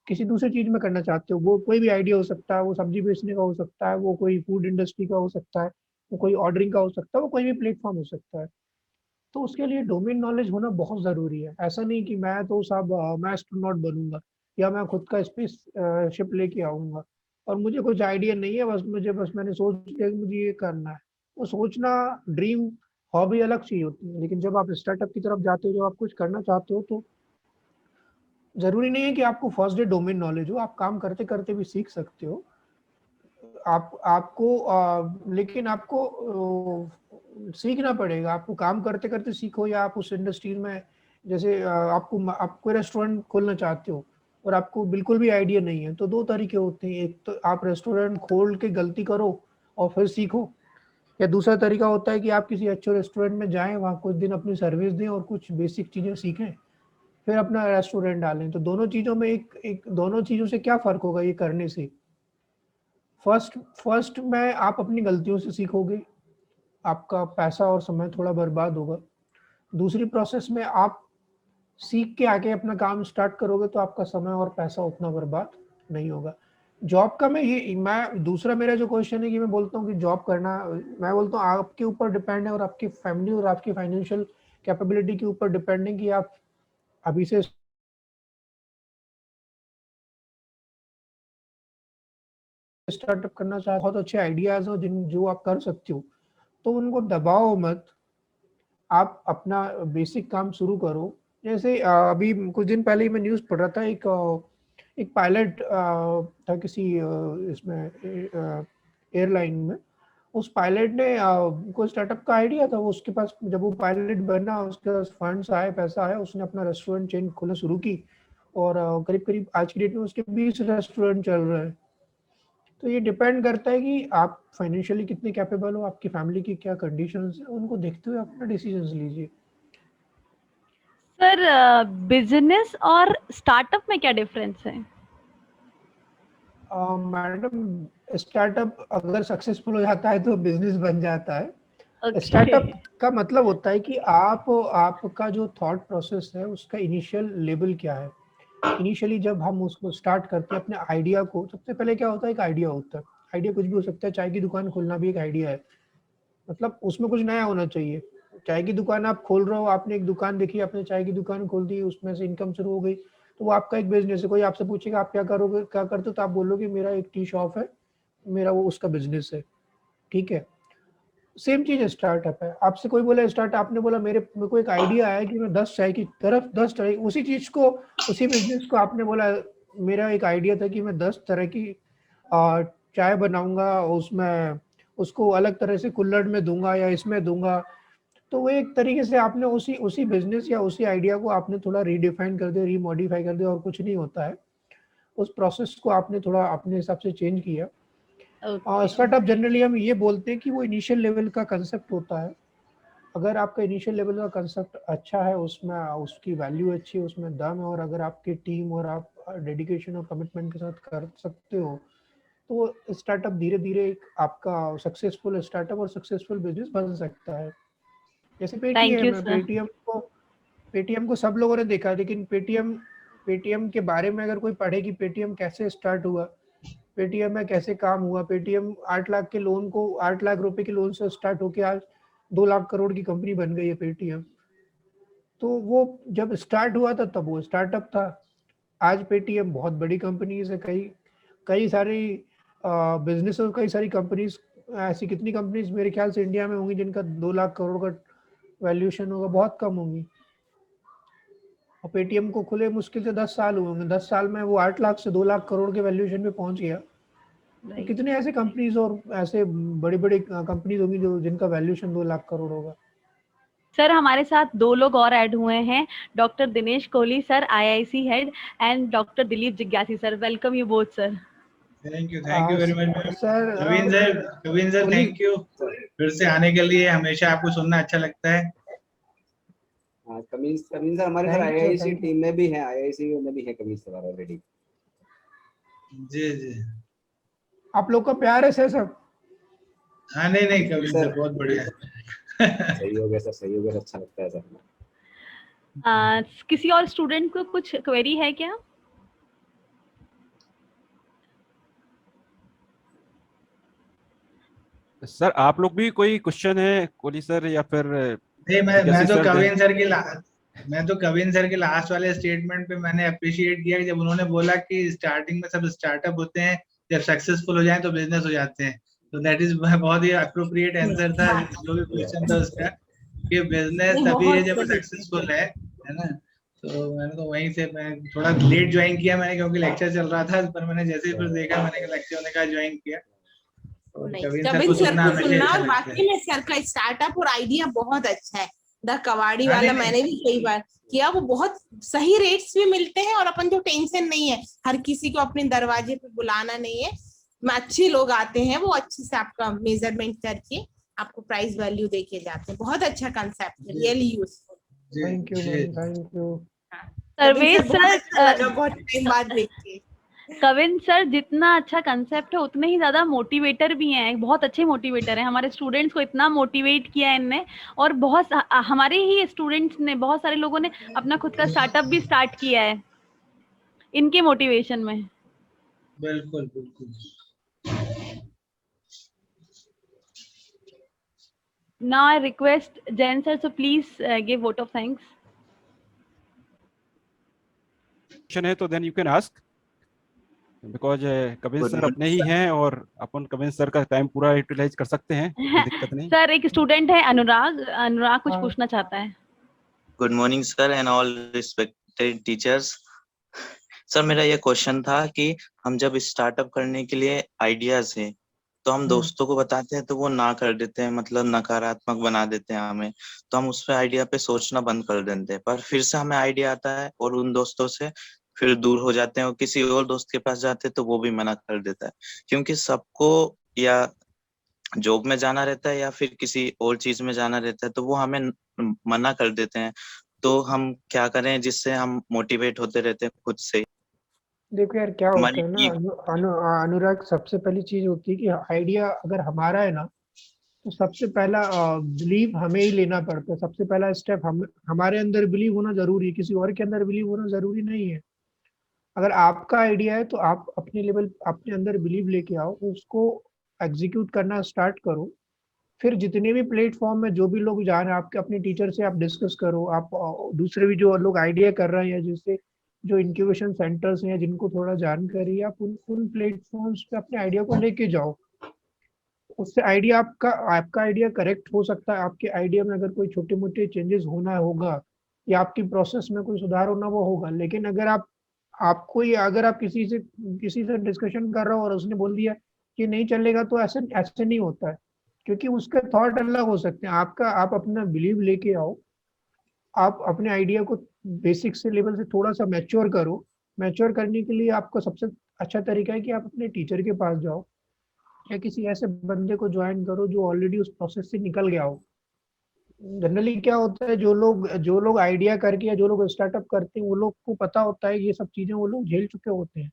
S3: किसी दूसरे चीज में करना चाहते हो। वो कोई भी आइडिया हो सकता है, वो सब्जी बेचने का हो सकता है, वो कोई फूड इंडस्ट्री का हो सकता है, वो कोई ऑर्डरिंग का हो सकता है, वो कोई भी प्लेटफॉर्म हो सकता है। तो उसके लिए डोमेन नॉलेज होना बहुत ज़रूरी है। ऐसा नहीं कि मैं तो साहब मैं एस्ट्रोनॉट बनूंगा या मैं खुद का स्पेस शिप लेके आऊंगा और मुझे कुछ आइडिया नहीं है, बस मैंने सोच लिया कि मुझे ये करना है। वो सोचना, ड्रीम, हॉबी अलग चीज होती है। लेकिन जब आप स्टार्टअप की तरफ जाते हो, जब आप कुछ करना चाहते हो, तो जरूरी नहीं है कि आपको फर्स्ट डे डोमेन नॉलेज हो, आप काम करते करते भी सीख सकते हो। लेकिन आपको सीखना पड़ेगा। आपको काम करते करते सीखो, या आप उस इंडस्ट्री में, जैसे आपको रेस्टोरेंट खोलना चाहते हो और आपको बिल्कुल भी आइडिया नहीं है, तो दो तरीके होते हैं। एक तो आप रेस्टोरेंट खोल के गलती करो और फिर सीखो, या दूसरा तरीका होता है कि आप किसी अच्छे रेस्टोरेंट में जाएं, वहाँ कुछ दिन अपनी सर्विस दें और कुछ बेसिक चीजें सीखें, फिर अपना रेस्टोरेंट डालें। तो दोनों चीजों में दोनों चीजों से क्या फर्क होगा ये करने से? फर्स्ट में आप अपनी गलतियों से सीखोगे, आपका पैसा और समय थोड़ा बर्बाद होगा। दूसरी प्रोसेस में आप सीख के आके अपना काम स्टार्ट करोगे तो आपका समय और पैसा उतना बर्बाद नहीं होगा। जॉब का मैं दूसरा मेरा जो क्वेश्चन है कि मैं बोलता हूँ कि जॉब करना, मैं बोलता हूँ आपके ऊपर डिपेंड है और आपकी फैमिली और आपकी फाइनेंशियल कैपेबिलिटी के ऊपर डिपेंड है कि आप अभी से स्टार्टअप करना चाहते हो। बहुत अच्छे आइडियाज हो जो आप कर सकते हो, तो उनको दबाओ मत, आप अपना बेसिक काम शुरू करो। जैसे अभी कुछ दिन पहले ही मैं न्यूज़ पढ़ रहा था, एक पायलट था किसी इसमें एयरलाइन में। उस पायलट ने कोई स्टार्टअप का आइडिया था, वो उसके पास जब वो पायलट बना, उसके पास फंड्स आए, पैसा आया, उसने अपना रेस्टोरेंट चेन खोलना शुरू की और करीब करीब आज की डेट में उसके 20 रेस्टोरेंट चल रहे हैं। तो ये डिपेंड करता है कि आप फाइनेंशियली कितने कैपेबल हो, आपकी फैमिली की क्या कंडीशंस है, उनको देखते हुए अपना डिसीजंस लीजिए।
S1: सर, बिजनेस और स्टार्टअप में क्या डिफरेंस है?
S3: मैडम, स्टार्टअप अगर सक्सेसफुल हो जाता है तो बिजनेस बन जाता है।
S1: Okay.
S3: स्टार्टअप का मतलब होता है कि आपका जो थॉट प्रोसेस है उसका इनिशियल लेवल क्या है। इनिशियली जब हम उसको स्टार्ट करते हैं अपने आइडिया को, सबसे पहले क्या होता है, एक आइडिया होता है। आइडिया कुछ भी हो सकता है, चाय की दुकान खोलना भी एक आइडिया है, मतलब उसमें कुछ नया होना चाहिए। चाय की दुकान आप खोल रहे हो, आपने एक दुकान देखी, आपने चाय की दुकान खोल दी, उसमें से इनकम शुरू हो गई, तो वो आपका एक बिजनेस है। कोई आपसे पूछेगा आप क्या करोगे, क्या करते हो, तो आप बोलोगे मेरा एक टी शॉप है, मेरा वो उसका बिजनेस है। ठीक है, सेम चीज स्टार्टअप है। आपसे कोई बोला स्टार्ट, आपने बोला मेरे को एक आइडिया है कि मैं 10 चाय की तरफ 10 तरह, उसी चीज को, उसी बिजनेस को आपने बोला मेरा एक आइडिया था कि मैं 10 तरह की चाय बनाऊंगा, उसमें उसको अलग तरह से कुल्हड़ में दूंगा या इसमें दूंगा। तो वो एक तरीके से आपने उसी उसी बिजनेस या उसी आइडिया को आपने थोड़ा रीडिफाइन कर दिया, रीमॉडिफाई कर दिया, और कुछ नहीं होता है। उस प्रोसेस को आपने थोड़ा अपने हिसाब से चेंज किया।
S1: Okay.
S3: स्टार्टअप जनरली हम ये बोलते हैं कि वो इनिशियल लेवल का कंसेप्ट होता है। अगर आपका इनिशियल लेवल का कंसेप्ट अच्छा है, उसमें उसकी वैल्यू अच्छी है, उसमें दम है, और अगर आपकी टीम और आप डेडिकेशन और कमिटमेंट के साथ कर सकते हो, तो स्टार्टअप धीरे धीरे आपका सक्सेसफुल स्टार्टअप और सक्सेसफुल बिजनेस बन सकता है। जैसे
S1: Thank you,
S3: पेटीएम है,
S1: sir.
S3: पेटीएम को सब लोगों ने देखा है, लेकिन पेटीएम के बारे में अगर कोई पढ़े कि पेटीएम कैसे स्टार्ट हुआ, पेटीएम में कैसे काम हुआ, पेटीएम 8 लाख रुपए के लोन से स्टार्ट होके आज 2 लाख करोड़ की कंपनी बन गई है पेटीएम। तो वो जब स्टार्ट हुआ था तब वो स्टार्टअप था। आज पेटीएम बहुत बड़ी कंपनीज है, कई कई सारी बिजनेस और कई सारी कंपनीज। ऐसी कितनी कंपनीज मेरे ख्याल से इंडिया में होंगी जिनका 2 लाख करोड़ का वैल्यूएशन होगा, बहुत कम होंगी। और पेटीएम को खुले मुश्किल से 10 साल हुए होंगे, 10 साल में वो 8 लाख से 2 लाख करोड़ के वैल्यूएशन पे पहुंच गया। तो
S1: Right.
S3: कितने ऐसे कंपनीज और ऐसे बड़ी बड़ी कंपनीज होंगी जो जिनका वैल्यूएशन 2 लाख करोड़ होगा।
S1: सर, हमारे साथ 2 लोग और ऐड हुए हैं, doctor Dinesh Kohli sir, IIC head, and doctor Dilip जिज्ञासी sir. Welcome you both sir.
S6: Thank you very much ma'am.
S3: Sir
S6: Naveen sir
S3: Kohli,
S6: thank you फिर से आने के लिए, हमेशा आपको सुनना अच्छा लगता है।
S7: हाँ, कमीज सर हमारे sir
S3: Thank you,
S7: IIC
S3: thank you.
S7: Team में भी है, आईआईसी में भी है कमीज सर ऑलरेडी।
S6: जी जी।
S3: आप लोग का प्यार है सर सब।
S6: हाँ नहीं नहीं कविन
S7: सर,
S6: सर बहुत बढ़िया है।
S7: सही हो गया सर, सही हो गया, अच्छा लगता है सर।
S1: किसी और स्टूडेंट को कुछ क्वेरी है क्या?
S2: सर आप लोग भी कोई क्वेश्चन है कोहली सर या फिर
S6: नहीं मैं
S2: जैसे
S6: तो
S2: सर
S6: कविन सर की मैं तो कविन सर के लास्ट वाले स्टेटमेंट पे मैंने अप्रिशिएट किया कि जब उन्होंने बोला कि स्टार्टिंग में सब स्टार्टअप होते हैं, जब सक्सेसफुल हो जाएं तो बिजनेस हो जाते हैं। तो दैट इज बहुत ही अप्रोप्रिएट आंसर था जो भी क्वेश्चन था उसका, कि बिजनेस
S8: नहीं,
S6: तभी है
S8: बहुत
S6: जब
S8: सही।
S6: सक्सेसफुल है ना। तो मैंने तो वहीं से मैं थोड़ा लेट ज्वाइन किया मैंने, क्योंकि लेक्चर चल रहा था, पर मैंने जैसे ही फिर देखा मैंने लेक्चर होने का ज्वाइन किया। और
S8: नहीं,
S6: कविन सर
S8: कविन
S6: को
S8: सर
S6: सुनना
S8: को
S6: हमेशा
S8: सुनना,
S6: अच्छा
S8: और
S6: लगता है।
S8: वाकई में सर का स्टार्टअप और आइडिया बहुत अच्छा है। द कबाड़ी
S6: हाँ,
S8: वाला
S6: नहीं,
S8: मैंने भी कई बार किया, वो बहुत सही रेट्स भी मिलते हैं, और अपन जो टेंशन नहीं है, हर किसी को अपने दरवाजे पे बुलाना नहीं है। अच्छे लोग आते हैं, वो अच्छे से आपका मेजरमेंट करके आपको प्राइस वैल्यू देके जाते हैं। बहुत अच्छा concept, really useful.
S3: Thank you,
S6: जी
S3: ma'am. Thank you.
S1: सर्वेश
S8: बहुत
S1: सर,
S8: अच्छा लगा बहुत टाइम बाद देख के।
S1: कविन सर जितना अच्छा कंसेप्ट है उतने ही ज्यादा मोटिवेटर भी हैं, बहुत अच्छे मोटिवेटर हैं। हमारे स्टूडेंट्स को इतना मोटिवेट किया है इनने, और बहुत हमारे ही स्टूडेंट्स ने, बहुत सारे लोगों ने अपना खुद का स्टार्टअप भी स्टार्ट किया है इनके मोटिवेशन में।
S6: बिल्कुल बिल्कुल।
S1: Now I request Jain sir, so please give vote of thanks.
S2: Question है तो then you can ask, because Kavin sir अपने ही हैं और अपन कविन सर का टाइम पूरा यूटिलाइज कर सकते हैं, कोई दिक्कत नहीं।
S1: सर एक स्टूडेंट है अनुराग, अनुराग कुछ
S3: हाँ।
S1: पूछना चाहता है।
S9: Good morning sir and all respected teachers. Sir मेरा ये क्वेश्चन था कि हम जब स्टार्टअप करने के लिए आइडियाज है तो हम दोस्तों को बताते हैं तो वो ना कर देते हैं, मतलब नकारात्मक बना देते हैं हमें, तो हम उस पे आइडिया पे सोचना बंद कर देते हैं। पर फिर से हमें आइडिया आता है और उन दोस्तों से फिर दूर हो जाते हैं और किसी और दोस्त के पास जाते हैं तो वो भी मना कर देता है, क्योंकि सबको या जॉब में जाना रहता है या फिर किसी और चीज में जाना रहता है तो वो हमें मना कर देते हैं। तो हम क्या करें जिससे हम मोटिवेट होते रहते हैं खुद से?
S3: देखो यार क्या होता
S9: हमारी
S3: है ना, अनुराग, सबसे पहली चीज होती है कि आइडिया अगर हमारा है ना, तो सबसे पहला बिलीव हमें ही लेना पड़ता है। सबसे पहला स्टेप हमारे अंदर बिलीव होना जरूरी है, किसी और के अंदर बिलीव होना जरूरी नहीं है। अगर आपका आइडिया है तो आप अपने लेवल, अपने अंदर बिलीव लेके आओ, उसको एग्जीक्यूट करना स्टार्ट करो। फिर जितने भी प्लेटफॉर्म में जो भी लोग जा रहे हैं, आपके अपने टीचर से आप डिस्कस करो, आप दूसरे भी जो लोग आइडिया कर रहे हैं, जैसे जो इंक्यूबेशन सेंटर्स हैं जिनको थोड़ा जानकारी है, आप उन प्लेटफॉर्म्स पे अपने आइडिया को लेके जाओ। उससे आइडिया आपका आइडिया करेक्ट हो सकता है। आपके आइडिया में अगर कोई छोटे मोटे चेंजेस होना होगा या आपकी प्रोसेस में कोई सुधार होना वो होगा, लेकिन अगर अगर आप किसी से डिस्कशन कर रहे हो और उसने बोल दिया कि नहीं चलेगा, तो ऐसे ऐसे नहीं होता है, क्योंकि उसके थॉट अलग हो सकते हैं। आप अपना बिलीव लेके आओ, आप अपने आइडिया को बेसिक से लेवल से थोड़ा सा मैच्योर करो। मैच्योर करने के लिए आपको सबसे अच्छा तरीका है कि आप अपने टीचर के पास जाओ या किसी ऐसे बंदे को ज्वाइन करो जो ऑलरेडी उस प्रोसेस से निकल गया हो। जनरली क्या होता है, जो लोग आइडिया करके या जो लोग स्टार्टअप करते हैं, वो लोग को पता होता है ये सब चीजें वो लोग झेल चुके होते हैं।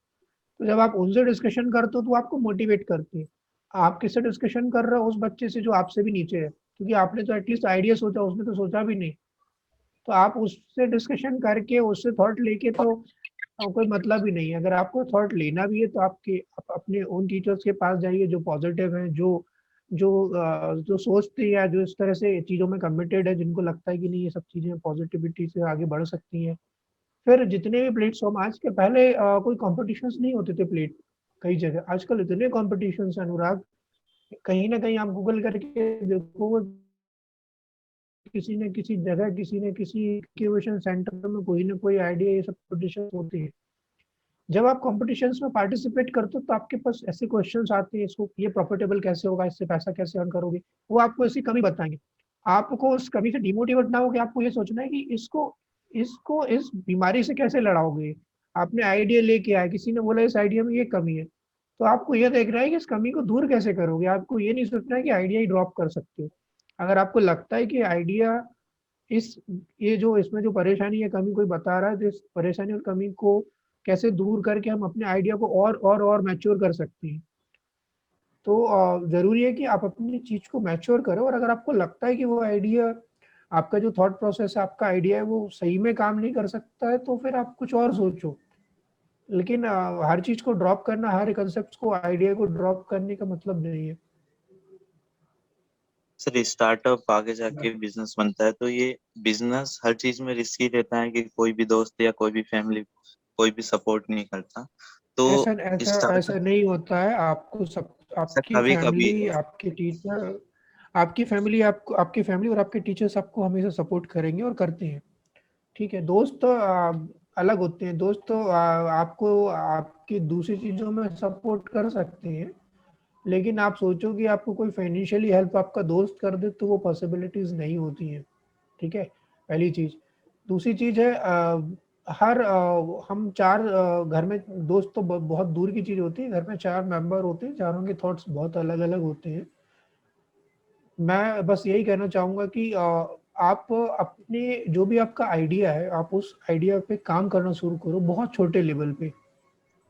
S3: तो जब आप उनसे डिस्कशन करते हो तो आपको मोटिवेट करते हैं। आप किससे डिस्कशन कर रहे हो? उस बच्चे से जो आपसे भी नीचे है, क्योंकि आपने तो एटलीस्ट आइडिया सोचा, उसने तो सोचा भी नहीं। तो आप उससे डिस्कशन करके उससे थॉट लेके तो कोई मतलब ही नहीं है। अगर आपको थॉट लेना भी है तो आप अपने उन टीचर्स के पास जाइए जो पॉजिटिव हैं, जो सोचते हैं या जो इस तरह से चीज़ों में कमिटेड है, जिनको लगता है कि नहीं ये सब चीज़ें पॉजिटिविटी से आगे बढ़ सकती हैं। फिर जितने भी प्लेटफॉर्म, आज के पहले कोई कॉम्पिटिशन्स नहीं होते थे प्लेट कई जगह, आजकल इतने कॉम्पिटिशन्स अनुराग, कहीं ना कहीं आप गूगल करके देखो, किसी न किसी जगह, किसी न किसी इंक्यूबेशन सेंटर में कोई ना कोई आइडिया, ये सब कॉम्पिटिशन होते हैं। जब आप कॉम्पिटिशन्स में पार्टिसिपेट करते हो तो आपके पास ऐसे क्वेश्चंस आते हैं, इसको ये प्रॉफिटेबल कैसे होगा, इससे पैसा कैसे अर्न करोगे, वो आपको ऐसी कमी बताएंगे। आपको उस कमी से डिमोटिवेट ना होकर आपको ये सोचना है कि इसको इसको इस बीमारी से कैसे लड़ाओगे। आपने आइडिया लेके आया, किसी ने बोला इस आइडिया में ये कमी है, तो आपको ये देखना है कि इस कमी को दूर कैसे करोगे। आपको ये नहीं सोचना है कि आइडिया ही ड्रॉप कर सकते हो। अगर आपको लगता है कि आइडिया इस ये जो इसमें जो परेशानी या कमी कोई बता रहा है, तो इस परेशानी और कमी को कैसे दूर करके हम अपने आइडिया को और मैच्योर कर सकते हैं। तो ज़रूरी है कि आप अपनी चीज़ को मैच्योर करो, और अगर आपको लगता है कि वो आइडिया, आपका जो थॉट प्रोसेस है, आपका आइडिया है, वो सही में काम नहीं कर सकता है, तो फिर आप कुछ और सोचो। लेकिन हर चीज़ को ड्रॉप करना, हर कंसेप्ट को, आइडिया को ड्रॉप करने का मतलब नहीं है।
S9: सर स्टार्टअप आगे जाके बिजनेस बनता है, तो ये बिजनेस हर चीज में रिस्की रहता है कि कोई भी दोस्त या कोई भी फैमिली कोई भी सपोर्ट नहीं करता, तो
S3: ऐसा ऐसा ऐसा
S9: स्टार्टअप
S3: नहीं होता है। आपको सब,
S9: सर
S3: आपकी
S9: कभी कभी
S3: फैमिली, आपके टीचर, आपकी फैमिली और आपके टीचर्स आपको हमेशा सपोर्ट करेंगे और करते हैं। ठीक है, दोस्त तो अलग होते हैं। दोस्त तो आपको आपकी दूसरी चीज़ों में सपोर्ट कर सकते हैं, लेकिन आप सोचो कि आपको कोई फाइनेंशियली हेल्प आपका दोस्त कर दे, तो वो पॉसिबिलिटीज़ नहीं होती हैं। ठीक है, पहली चीज़। दूसरी चीज़ है, हम 4 घर में, दोस्त तो बहुत दूर की चीज़ होती है। घर में 4 मेंबर होते हैं, चारों के थॉट्स बहुत अलग-अलग होते हैं। मैं बस यही कहना चाहूँगा कि आप अपने जो भी आपका आइडिया है, आप उस आइडिया पे काम करना शुरू करो, बहुत छोटे लेवल पे।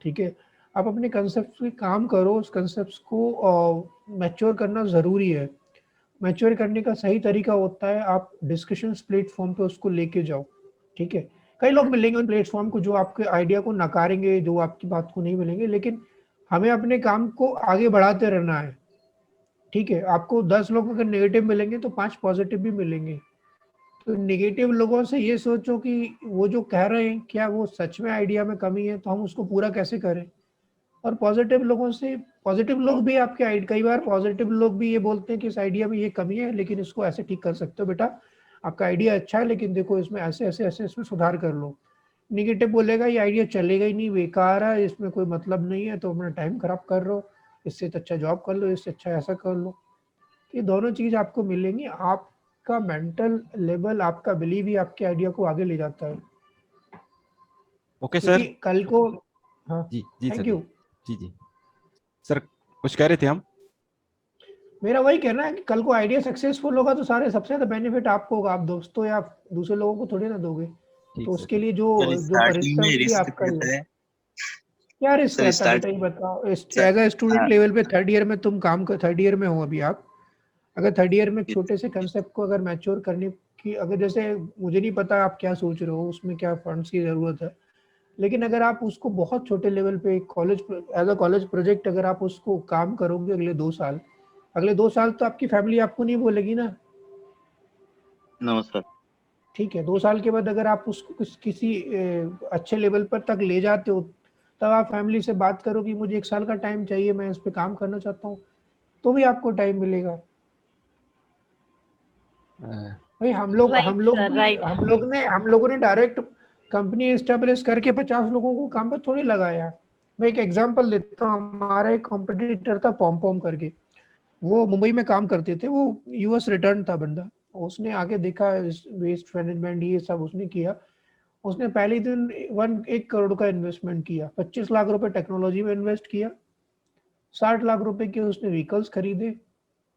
S3: ठीक है? आप अपने कांसेप्ट्स पे काम करो, उस कांसेप्ट्स को मैच्योर करना ज़रूरी है। मैच्योर करने का सही तरीका होता है, आप डिस्कशंस प्लेटफ़ॉर्म पे उसको लेके जाओ। ठीक है? कई लोग मिलेंगे उन प्लेटफ़ॉर्म को जो आपके आइडिया को नकारेंगे, जो आपकी बात को नहीं मिलेंगे, लेकिन हमें अपने काम को आगे बढ़ाते रहना है। ठीक है? आपको 10 लोग अगर नेगेटिव मिलेंगे, तो 5 पॉज़िटिव भी मिलेंगे। तो नेगेटिव लोगों से ये सोचो कि वो जो कह रहे हैं, क्या वो सच में आइडिया में कमी है, तो हम उसको पूरा कैसे करें? और पॉजिटिव लोगों से, पॉजिटिव लोग भी आपके कई बार पॉजिटिव लोग भी ये बोलते हैं कि इस आइडिया में ये कमी है, लेकिन इसको ऐसे ठीक कर सकते हो बेटा, आपका आइडिया अच्छा है, लेकिन देखो इसमें ऐसे ऐसे ऐसे इसमें सुधार कर लो। निगेटिव बोलेगा ये आइडिया चलेगा ही नहीं, बेकार है, इसमें कोई मतलब नहीं है, तो अपना टाइम खराब कर रहे हो, इससे तो अच्छा जॉब कर लो, इससे अच्छा ऐसा कर लो। ये दोनों चीज आपको मिलेंगी। आपका मेंटल लेवल, आपका बिलीव ही आपके आइडिया को आगे ले जाता है।
S2: ओके
S3: क्योंकि
S2: सर।
S3: कल को, हाँ,
S2: जी जी सर।
S3: Thank you.
S2: जी जी सर, कुछ कह रहे थे हम?
S3: मेरा वही कहना है कि कल को आइडिया सक्सेसफुल होगा तो सारे सबसे ज्यादा बेनिफिट आपको होगा। आप दोस्तों या दूसरे लोगों को थोड़ी ना दोगे।
S2: ठीक
S3: तो
S2: सर,
S3: उसके
S2: ठीक।
S3: लिए जो
S9: सर
S3: जो
S9: स्टार्टिंग में
S3: परिश्रम भी
S9: रिस्क
S3: आपका ही
S9: रहता
S3: है।
S9: है।
S3: क्या रिस्क
S9: सर
S3: रहता है बेटा, ये
S9: स्टार्टिंग
S3: बताओ।
S9: सर
S3: एज अ स्टूडेंट
S9: हाँ,
S3: लेवल पे 3rd ईयर में तुम काम कर, 3rd ईयर में हो अभी आप। अगर 3rd ईयर में
S9: ये-
S3: छोटे से कंसेप्ट को अगर मैच्योर करने की, अगर जैसे मुझे नहीं पता आप क्या सोच रहे हो, उसमें क्या फंड्स की जरूरत है, लेकिन अगर आप उसको बहुत छोटे लेवल पे college, as a college project अगर आप उसको काम करोगे अगले 2 साल, अगले 2 साल तो आपकी फैमिली आपको नहीं बोलेगी ना।
S9: No sir.
S3: ठीक है, 2 साल के बाद अगर आप उसको किसी अच्छे लेवल पर तक ले जाते हो, तब आप फैमिली से बात करो कि मुझे 1 साल का टाइम चाहिए, मैं इस पे काम करना चाहता हूँ, तो भी आपको टाइम मिलेगा। भाई
S1: राइट सर, राइट।
S3: हम लोगों ने डायरेक्ट कंपनी एस्टेब्लिश करके 50 लोगों को काम पर थोड़ी लगाया। मैं एक एग्जांपल देता हूँ। हमारा एक कॉम्पिटिटर था पॉम करके, वो मुंबई में काम करते थे, वो यूएस रिटर्न था बंदा। उसने आगे देखा वेस्ट मैनेजमेंट ये सब उसने किया। उसने पहले दिन 1 करोड़ का इन्वेस्टमेंट किया, 25 लाख रुपए टेक्नोलॉजी में इन्वेस्ट किया, 60 लाख रुपए के उसने व्हीकल्स खरीदे।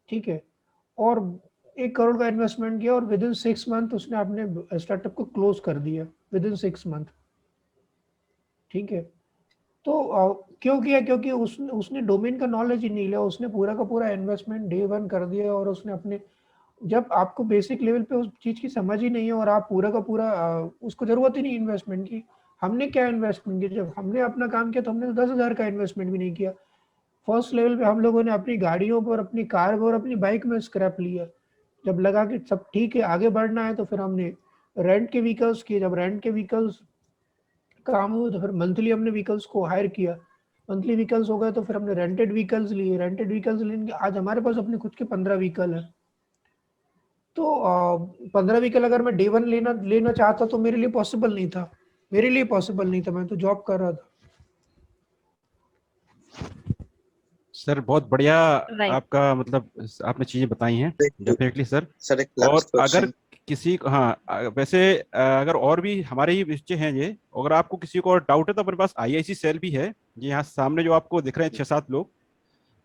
S3: ठीक है, और 1 करोड़ का इन्वेस्टमेंट किया, और विद इन 6 मंथ उसने अपने स्टार्टअप को क्लोज कर दिया, विद इन 6 मंथ। ठीक है, तो क्यों किया? क्योंकि उसने डोमेन का नॉलेज ही नहीं लिया, उसने पूरा का पूरा इन्वेस्टमेंट डे 1 कर दिया, और उसने अपने, जब आपको बेसिक लेवल पे उस चीज की समझ ही नहीं है और आप पूरा का पूरा उसको जरूरत ही नहीं इन्वेस्टमेंट की। हमने क्या इन्वेस्टमेंट की? जब हमने अपना काम किया तो हमने तो 10,000 का इन्वेस्टमेंट भी नहीं किया। फर्स्ट लेवल पे हम लोगों ने अपनी गाड़ियों पर, अपनी कार पर और अपनी बाइक में स्क्रैप लिया। जब लगा कि सब ठीक है, आगे बढ़ना है, तो फिर हमने रेंट के व्हीकल्स किए। जब रेंट के व्हीकल्स काम हुए तो फिर मंथली हमने व्हीकल्स को हायर किया। मंथली व्हीकल्स हो गए तो फिर हमने रेंटेड व्हीकल्स लिए। रेंटेड व्हीकल्स लेने के आज हमारे पास अपने खुद के 15 व्हीकल है। तो 15 व्हीकल अगर मैं डे 1 लेना चाहता तो मेरे लिए पॉसिबल नहीं था। मैं तो जॉब कर रहा था।
S2: सर बहुत बढ़िया
S1: राइट।
S2: आपका मतलब आपने चीजें बताई हैं, डेफिनेटली सर।
S9: सर एक
S2: और
S9: लास्ट
S2: अगर
S9: क्वेश्चन।
S2: किसी को, हाँ वैसे अगर और भी हमारे ही बच्चे हैं ये, अगर आपको किसी को और डाउट है तो अपने पास आईआईसी सेल भी है। ये यहाँ सामने जो आपको दिख रहे हैं 6-7 लोग,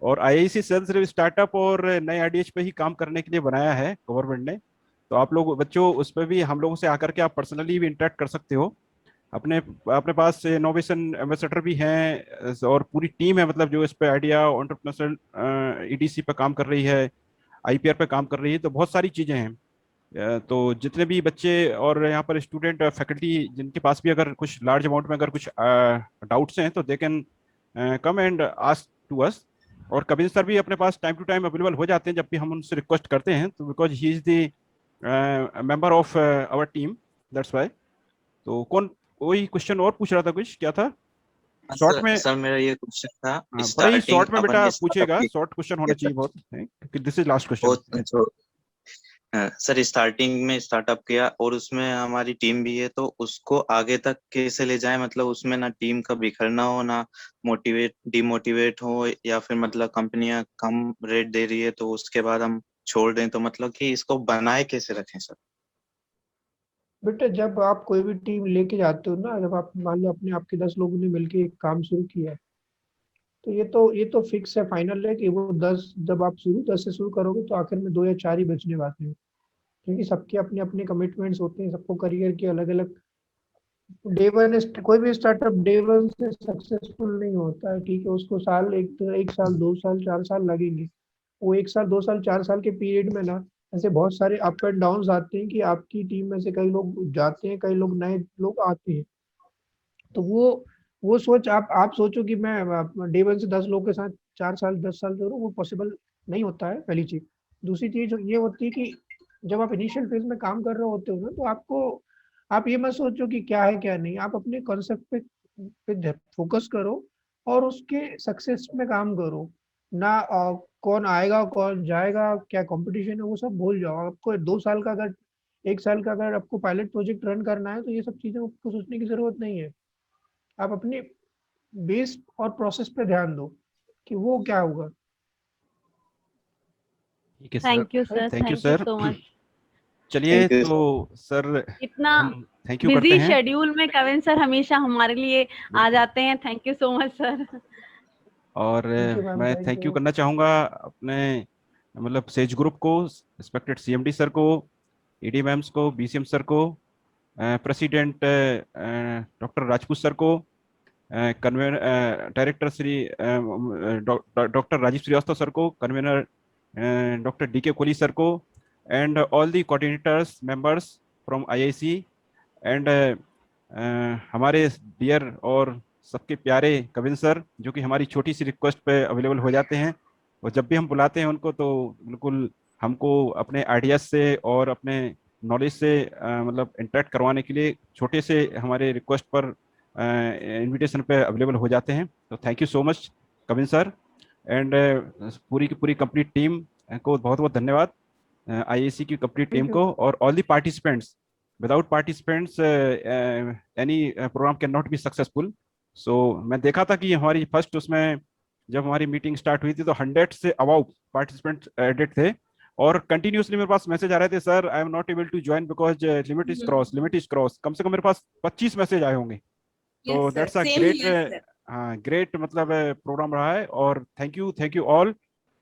S2: और आईआईसी सेल सिर्फ स्टार्टअप और नए आइडियाज पे ही काम करने के लिए बनाया है गवर्नमेंट ने। तो आप लोग बच्चों उस पर भी हम लोगों से आकर के आप पर्सनली भी इंटरेक्ट कर सकते हो। अपने अपने पास इनोवेशन एम्बेसडर भी हैं और पूरी टीम है, मतलब जो इस पे आइडिया एंटरप्रेन्योरशिप ईडीसी पे काम कर रही है, आईपीआर पे काम कर रही है, तो बहुत सारी चीजें हैं। तो जितने भी बच्चे और यहाँ पर स्टूडेंट फैकल्टी जिनके पास भी अगर कुछ लार्ज अमाउंट में अगर कुछ डाउट्स हैं तो they can come and ask to us. और कविन सर भी अपने पास टाइम टू टाइम अवेलेबल हो जाते हैं जब भी हम उनसे रिक्वेस्ट करते हैं, तो because he is the member of our team, that's why. तो कौन कोई क्वेश्चन और पूछ रहा था, कुछ क्या था शॉर्ट में?
S9: सर मेरा ये क्वेश्चन था,
S2: बड़ा ही
S9: स्टार्टिंग
S2: शॉर्ट में
S9: अपन
S2: बेटा
S9: ने
S2: पूछेगा, शॉर्ट क्वेश्चन होना चाहिए बहुत, क्योंकि this is last question.
S9: Sir starting में स्टार्टअप किया और उसमें हमारी टीम भी है, तो उसको आगे तक कैसे ले जाए? मतलब उसमें ना टीम का बिखरना हो, ना डिमोटिवेट हो, या फिर मतलब कंपनियां कम रेट दे रही है तो उसके बाद हम छोड़ दें, तो मतलब कि इसको बनाए कैसे रखें सर?
S3: बेटा जब आप कोई भी टीम लेके जाते हो ना, जब आप मान लो अपने आपके 10 लोगों ने मिलके एक काम शुरू किया है, तो ये तो फिक्स है, फाइनल है कि वो 10, जब आप 10 से शुरू करोगे तो आखिर में 2 या 4 ही बचने वाले हैं, क्योंकि सबके अपने अपने कमिटमेंट्स होते हैं, सबको करियर के अलग अलग। डे वन, कोई भी स्टार्टअप डे वन से सक्सेसफुल नहीं होता है, ठीक है, उसको साल, एक साल, 2 साल, 4 साल लगेंगे। वो 1 साल, 2 साल, 4 साल के पीरियड में ना ऐसे बहुत सारे अप एंड डाउन आते हैं कि आपकी टीम में से कई लोग जाते हैं, कई लोग नए लोग आते हैं। तो वो सोच आप सोचो कि मैं डे वन से 10 लोग के साथ 4 साल, 10 साल जोड़ूं, वो पॉसिबल नहीं होता है, पहली चीज। दूसरी चीज ये होती है कि जब आप इनिशियल फेज में काम कर रहे होते हो ना, तो आप ये मत सोचो कि क्या है क्या नहीं, आप अपने कॉन्सेप्ट पे फोकस करो और उसके सक्सेस में काम करो ना। कौन आएगा कौन जाएगा, क्या कंपटीशन है, वो सब भूल जाओ। आपको 2 साल का अगर 1 साल का अगर आपको पायलट प्रोजेक्ट रन करना है, तो ये सब चीजें आपको सोचने की जरूरत नहीं है। आप अपने बेस और प्रोसेस पे ध्यान दो कि वो क्या होगा।
S2: ठीक है sir,
S1: thank you sir,
S2: thank you
S1: thank you
S2: sir.
S1: So much.
S2: चलिए
S9: Thank you,
S2: तो सर
S1: इतना
S2: हम थैंक यू करते
S1: बिजी
S2: हैं।
S1: शेड्यूल में कविन सर हमेशा हमारे लिए आ जाते हैं। Thank you so much sir.
S2: और
S3: थैंक यू मैम,
S2: मैं
S3: थैंक
S2: थैंक यू
S3: यू।
S2: करना चाहूँगा अपने मतलब सेज ग्रुप को, रिस्पेक्टेड सीएमडी सर को, ईडी मैम्स को, बीसीएम सर को, प्रेसिडेंट डॉक्टर राजपूत सर को, convener director Shri doctor Rajeev Srivastava sir को, convener doctor DK Kohli sir को, and all the coordinators members from IIC, and हमारे डियर और सबके प्यारे कविन सर, जो कि हमारी छोटी सी रिक्वेस्ट पे अवेलेबल हो जाते हैं। और जब भी हम बुलाते हैं उनको तो बिल्कुल हमको अपने आइडियाज से और अपने नॉलेज से मतलब इंटरेक्ट करवाने के लिए छोटे से हमारे रिक्वेस्ट पर इनविटेशन पे अवेलेबल हो जाते हैं। तो thank you so much Kavin sir, and पूरी की पूरी कंप्लीट टीम को बहुत बहुत धन्यवाद, आईएसी की कंप्लीट टीम को, और all the participants. Without participants any program can not be successful. So मैं देखा था कि हमारी फर्स्ट उसमें जब हमारी मीटिंग स्टार्ट हुई थी तो 100 से अबाउ पार्टिसिपेंट एडेड थे, और कंटिन्यूसली मेरे पास मैसेज आ रहे थे, sir I am not able to join because limit is cross, limit is cross. कम से कम मेरे पास 25 मैसेज आए होंगे। तो दैट्स अ ग्रेट, हाँ ग्रेट मतलब प्रोग्राम रहा है। और थैंक यू ऑल,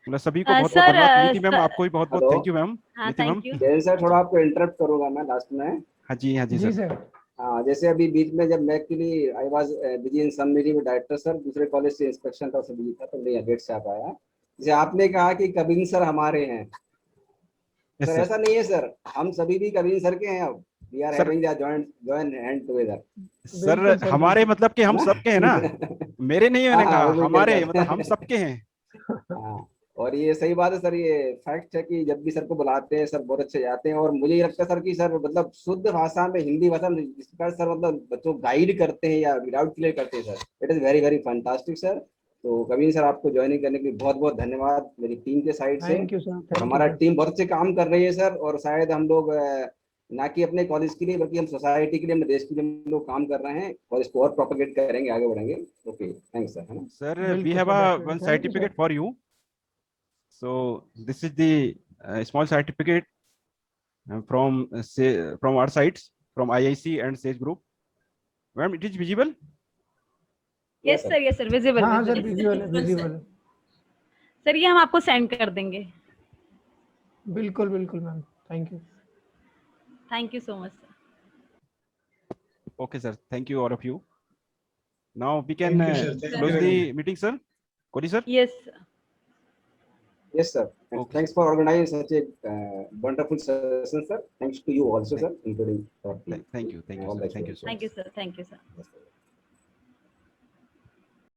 S2: मतलब सभी को बहुत बहुत
S1: सर,
S2: धन्यवाद। नीति मैम आपको भी बहुत बहुत
S7: हेलो।
S2: Thank you ma'am.
S1: हाँ
S2: नीति ma'am,
S1: thank you.
S7: Jain sir थोड़ा आपको इंटरप्ट करूंगा मैं लास्ट में।
S2: हाँ जी
S3: जी
S2: सर।
S3: सर।
S7: हाँ, जैसे अभी बीच में जब मैं actually I was busy in some meeting with director sir, दूसरे कॉलेज से इंस्पेक्शन था, उससे बिजी था, तो नहीं अपडेट से आ पाया। जैसे आपने कहा कि कविन सर हमारे हैं,
S2: यस
S7: सर
S2: सर।
S7: ऐसा नहीं है सर, हम सभी भी कविन सर के हैं। अब we are
S2: sir,
S7: having the joint hand together,
S2: sir
S3: बिल्कुल सर,
S2: हमारे
S3: बिल्कुल।
S2: मतलब कि हम
S7: है ना?
S2: सबके हैं ना, मेरे नहीं, मैंने
S7: हाँ
S2: कहा
S7: वो भी कह
S2: हमारे
S7: सकते
S2: मतलब हम
S7: हैं।
S2: सबके हैं।
S7: हाँ, और ये सही बात है सर, ये फैक्ट है कि जब भी सर को बुलाते हैं सर बहुत अच्छे जाते हैं। और मुझे ये लगता है सर कि सर मतलब शुद्ध भाषा में, हिंदी भाषा में जिस प्रकार सर मतलब बच्चों को गाइड करते हैं या डाउट क्लियर करते हैं sir, it is very very fantastic sir. तो कविन सर आपको ज्वाइनिंग करने के लिए बहुत बहुत धन्यवाद मेरी टीम के साइड से।
S3: थैंक यू सर,
S7: और
S3: थैंक यू
S7: हमारा
S3: सर।
S7: टीम बहुत अच्छे काम कर रही है सर, और शायद हम लोग ना कि अपने कॉलेज के लिए बल्कि हम सोसाइटी के लिए, हम देश के लिए हम लोग काम कर रहे हैं, और इसको और प्रोपेगेट करेंगे, आगे बढ़ेंगे। ओके, थैंक्स सर, है ना?
S2: सर वी
S3: बिल्कुल
S2: have
S3: sir,
S2: a
S3: definitely,
S2: one
S3: thank you sir.
S2: Certificate for you. So this is the small certificate from our sites, from IIC and Sage Group. Ma'am, it is visible?
S1: Yes sir, visible
S3: हाँ हाँ sir,
S1: visible.
S3: Visible है, visible है।
S1: Sir ये हम आपको send कर देंगे।
S3: बिल्कुल बिल्कुल ma'am, thank you.
S1: Thank you so much, sir.
S2: Okay, sir. Thank you, all of you. Now we can
S6: Thank you, sir. Thank you
S2: close
S6: very
S2: the
S6: much.
S2: meeting, sir. Kodi, sir.
S1: Yes, sir.
S7: Yes, sir. And
S2: Okay.
S7: thanks for organizing such a wonderful session, sir. Thanks to you also, sir, including our team.
S2: Thank you,
S7: and all
S2: sir.
S7: the
S2: Thank you
S7: students.
S2: so
S1: Thank
S2: much.
S1: you, sir. Thank you, sir.
S7: Yes, sir.